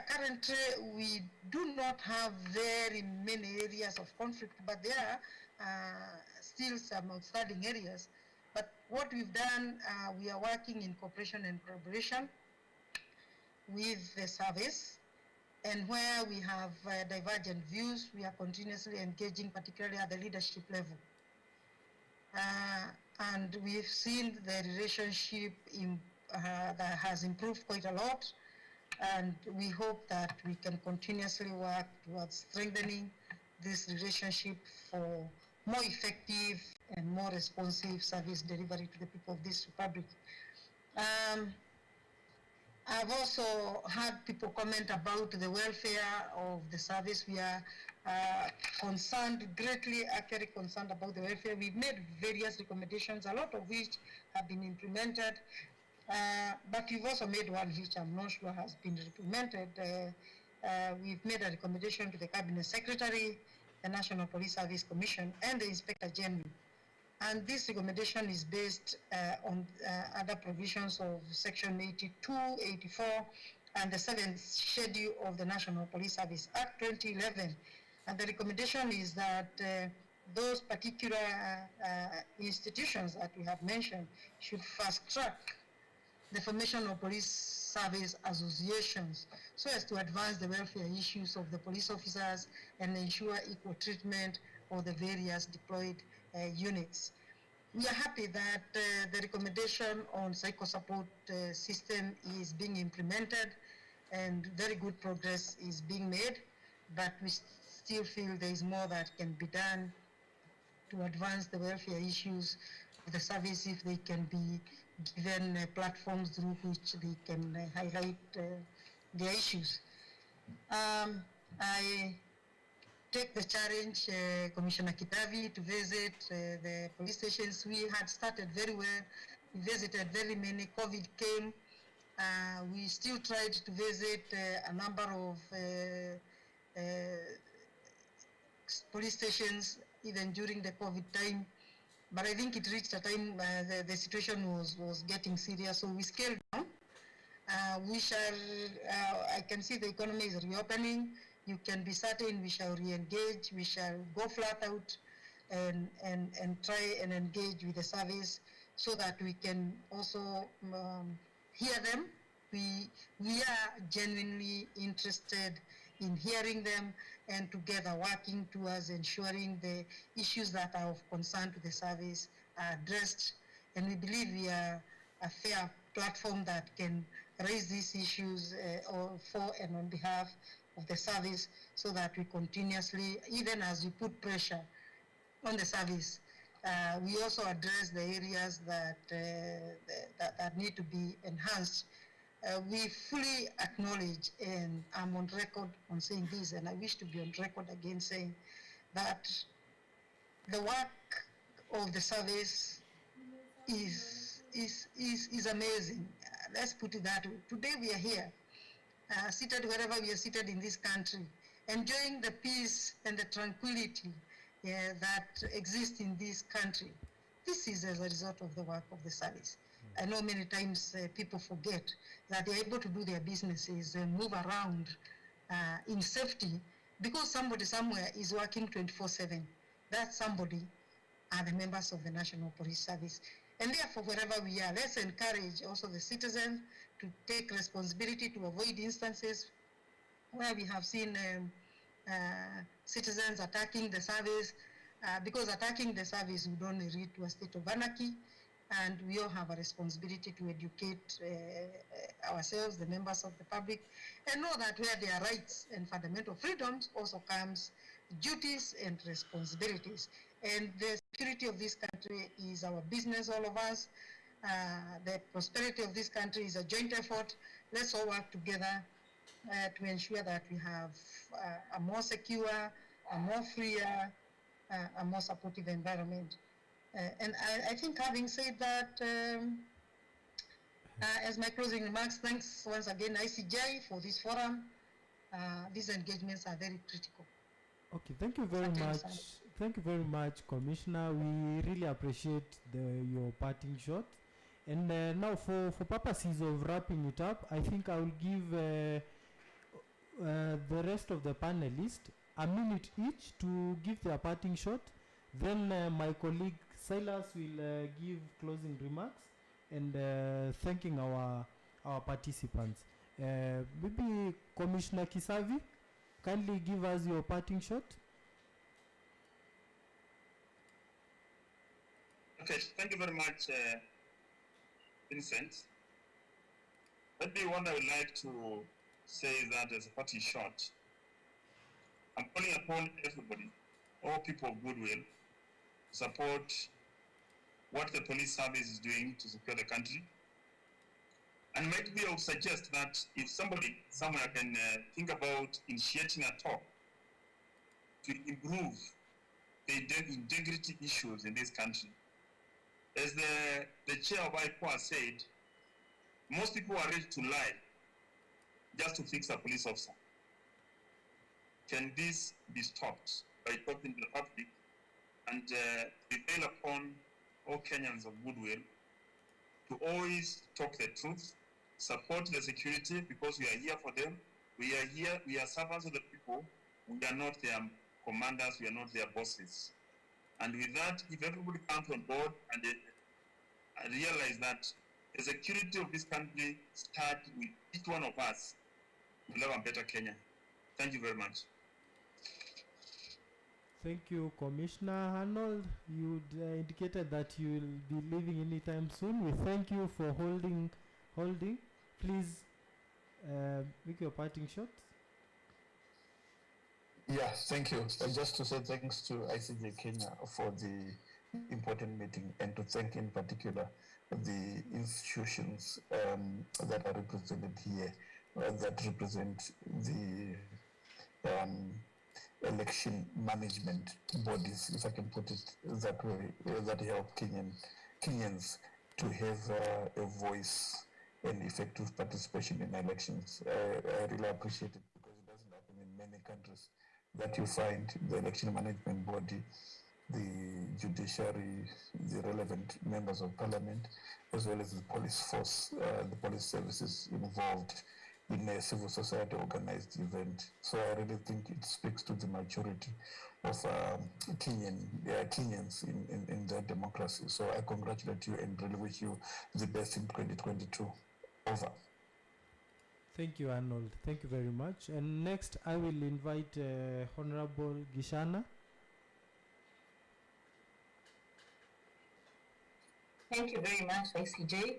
Currently, we do not have very many areas of conflict, but there are still some outstanding areas. But what we've done, we are working in cooperation and collaboration with the service, and where we have divergent views, we are continuously engaging, particularly at the leadership level. And we've seen the relationship that has improved quite a lot, and we hope that we can continuously work towards strengthening this relationship for more effective and more responsive service delivery to the people of this republic. I've also had people comment about the welfare of the service. We are concerned, greatly actually concerned about the welfare. We've made various recommendations, a lot of which have been implemented, but we've also made one which I'm not sure has been implemented. We've made a recommendation to the Cabinet Secretary, the National Police Service Commission, and the Inspector General. And this recommendation is based on other provisions of Section 82, 84, and the 7th schedule of the National Police Service Act 2011. And the recommendation is that those particular institutions that we have mentioned should fast track the formation of police service associations so as to advance the welfare issues of the police officers and ensure equal treatment of the various deployed units. We are happy that the recommendation on psycho-support system is being implemented and very good progress is being made, but we still feel there is more that can be done to advance the welfare issues of the service if they can be given platforms through which they can highlight their issues. I take the challenge, Commissioner Kitavi, to visit the police stations. We had started very well. We visited very many. COVID came. We still tried to visit a number of police stations even during the COVID time. But I think it reached a time the situation was getting serious, so we scaled down. We shall, I can see the economy is reopening. You can be certain we shall re-engage, we shall go flat out and try and engage with the service so that we can also hear them. We are genuinely interested in hearing them and together working towards ensuring the issues that are of concern to the service are addressed. And we believe we are a fair platform that can raise these issues for and on behalf of the service so that we continuously, even as we put pressure on the service, we also address the areas that need to be enhanced. We fully acknowledge, and I'm on record on saying this, and I wish to be on record again saying that the work of the service is amazing. Let's put it that way. Today we are here, seated wherever we are seated in this country, enjoying the peace and the tranquility that exists in this country. This is as a result of the work of the service. I know many times people forget that they're able to do their businesses and move around in safety because somebody somewhere is working 24/7. That somebody are the members of the National Police Service. And therefore, wherever we are, let's encourage also the citizens to take responsibility to avoid instances where we have seen citizens attacking the service, because attacking the service would only lead to a state of anarchy, and we all have a responsibility to educate ourselves, the members of the public, and know that where there are rights and fundamental freedoms also comes duties and responsibilities. And the security of this country is our business, all of us. The prosperity of this country is a joint effort. Let's all work together to ensure that we have a more secure, a more freer, a more supportive environment. And I think having said that, as my closing remarks, thanks once again ICJ for this forum. These engagements are very critical. Okay, thank you very much. Thank you very much, Commissioner. We really appreciate your parting shot. And now for purposes of wrapping it up, I think I will give the rest of the panelists a minute each to give their parting shot. Then my colleague Silas will give closing remarks and thanking our participants. Maybe Commissioner Kisavi, kindly give us your parting shot. Okay, thank you very much, Vincent. Maybe what I would like to say is that as a party shot, I'm calling upon everybody, all people of goodwill, to support what the police service is doing to secure the country. And maybe I would suggest that if somebody somewhere can think about initiating a talk to improve the integrity issues in this country. As the chair of IPOA said, most people are ready to lie just to fix a police officer. Can this be stopped by talking to the public and prevail upon all Kenyans of goodwill to always talk the truth, support the security because we are here for them. We are here, we are servants of the people. We are not their commanders, we are not their bosses. And with that, if everybody comes on board and they realize that the security of this country starts with each one of us, we'll have a better Kenya. Thank you very much. Thank you, Commissioner Arnold. You indicated that you will be leaving anytime soon. We thank you for holding. Please make your parting shot. Yeah, thank you. Just to say thanks to ICJ Kenya for the important meeting, and to thank in particular the institutions that are represented here, that represent the election management bodies, if I can put it that way, that help Kenyans to have a voice and effective participation in elections. I really appreciate it, because it doesn't happen in many countries that you find the election management body, the judiciary, the relevant members of parliament, as well as the police force, the police services involved in a civil society organized event. So I really think it speaks to the maturity of Kenyans in their democracy. So I congratulate you and really wish you the best in 2022. Over. Thank you, Arnold. Thank you very much. And next, I will invite Honorable Gishana. Thank you very much, ICJ.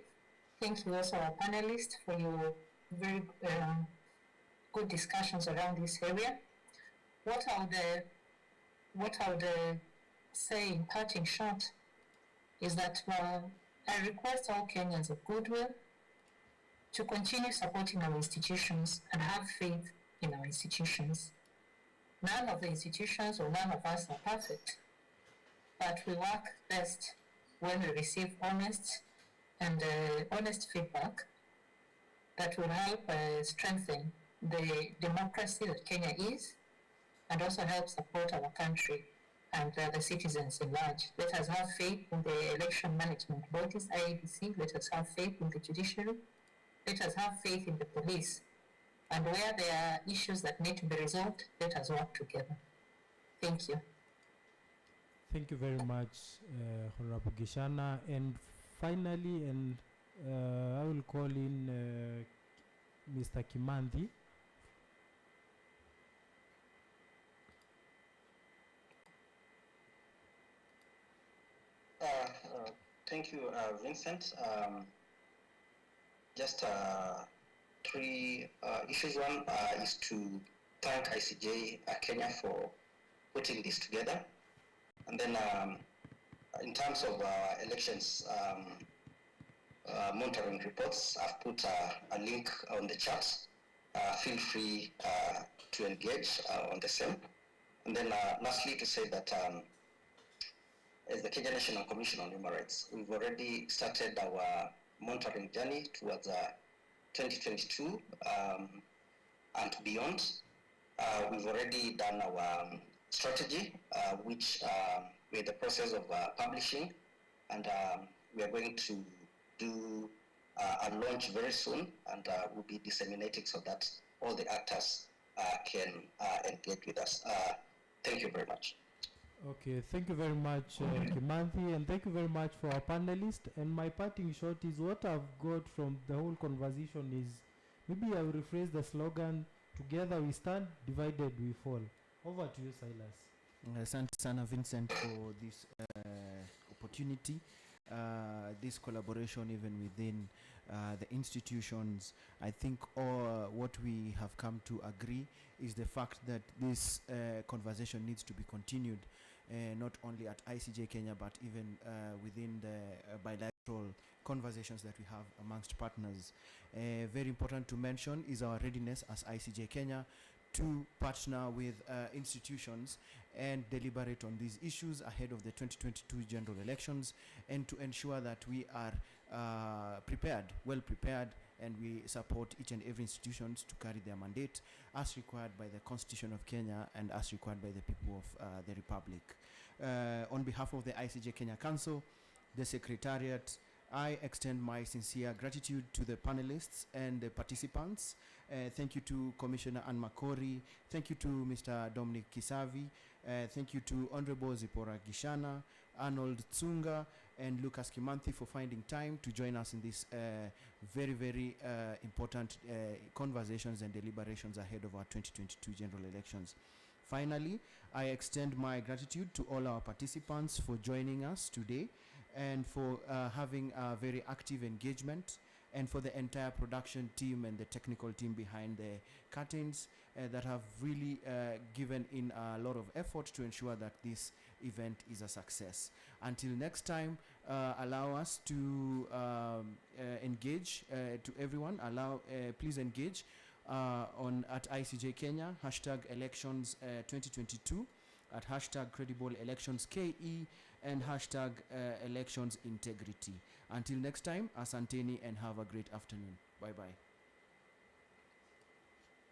Thank you also our panelists for your very good discussions around this area. What I would say in parting short is that I request all Kenyans of goodwill to continue supporting our institutions and have faith in our institutions. None of the institutions or none of us are perfect, but we work best when we receive honest feedback that will help strengthen the democracy that Kenya is, and also help support our country and the citizens in large. Let us have faith in the election management bodies, IEBC. Let us have faith in the judiciary. Let us have faith in the police. And where there are issues that need to be resolved, let us work together. Thank you. Thank you very much, Honorable Gishana. And finally, I will call in Mr. Kimanthi. Thank you, Vincent. Just three issues. One is to thank ICJ Kenya for putting this together. And then in terms of elections monitoring reports, I've put a link on the chat. Feel free to engage on the same. And then lastly, to say that as the Kenya National Commission on Human Rights, we've already started our monitoring journey towards 2022 and beyond. We've already done our strategy, which we're in the process of publishing, and we are going to do a launch very soon, and we'll be disseminating so that all the actors can engage with us. Thank you very much. Okay, thank you very much, Kimanthi, and thank you very much for our panelists. And my parting shot is, what I've got from the whole conversation is, maybe I will rephrase the slogan, together we stand, divided we fall. Over to you, Silas. Asante sana, Vincent, for this opportunity, this collaboration even within the institutions. I think what we have come to agree is the fact that this conversation needs to be continued, not only at ICJ Kenya, but even within the bilateral conversations that we have amongst partners. Very important to mention is our readiness as ICJ Kenya to partner with institutions and deliberate on these issues ahead of the 2022 general elections, and to ensure that we are well prepared, and we support each and every institutions to carry their mandate as required by the Constitution of Kenya and as required by the people of the Republic. On behalf of the ICJ Kenya Council, the Secretariat, I extend my sincere gratitude to the panelists and the participants. Thank you to Commissioner Anne Makori. Thank you to Mr. Dominic Kisavi. Thank you to Honorable Zipporah Gishana, Arnold Tsunga, and Lucas Kimanthi for finding time to join us in this very, very important conversations and deliberations ahead of our 2022 general elections. Finally, I extend my gratitude to all our participants for joining us today and for having a very active engagement, and for the entire production team and the technical team behind the curtains that have really given in a lot of effort to ensure that this event is a success. Until next time, allow us to engage to everyone. Please engage at ICJ Kenya, #elections 2022, at #credible-elections-KE, and #elections integrity. Until next time, asanteni and have a great afternoon. Bye-bye.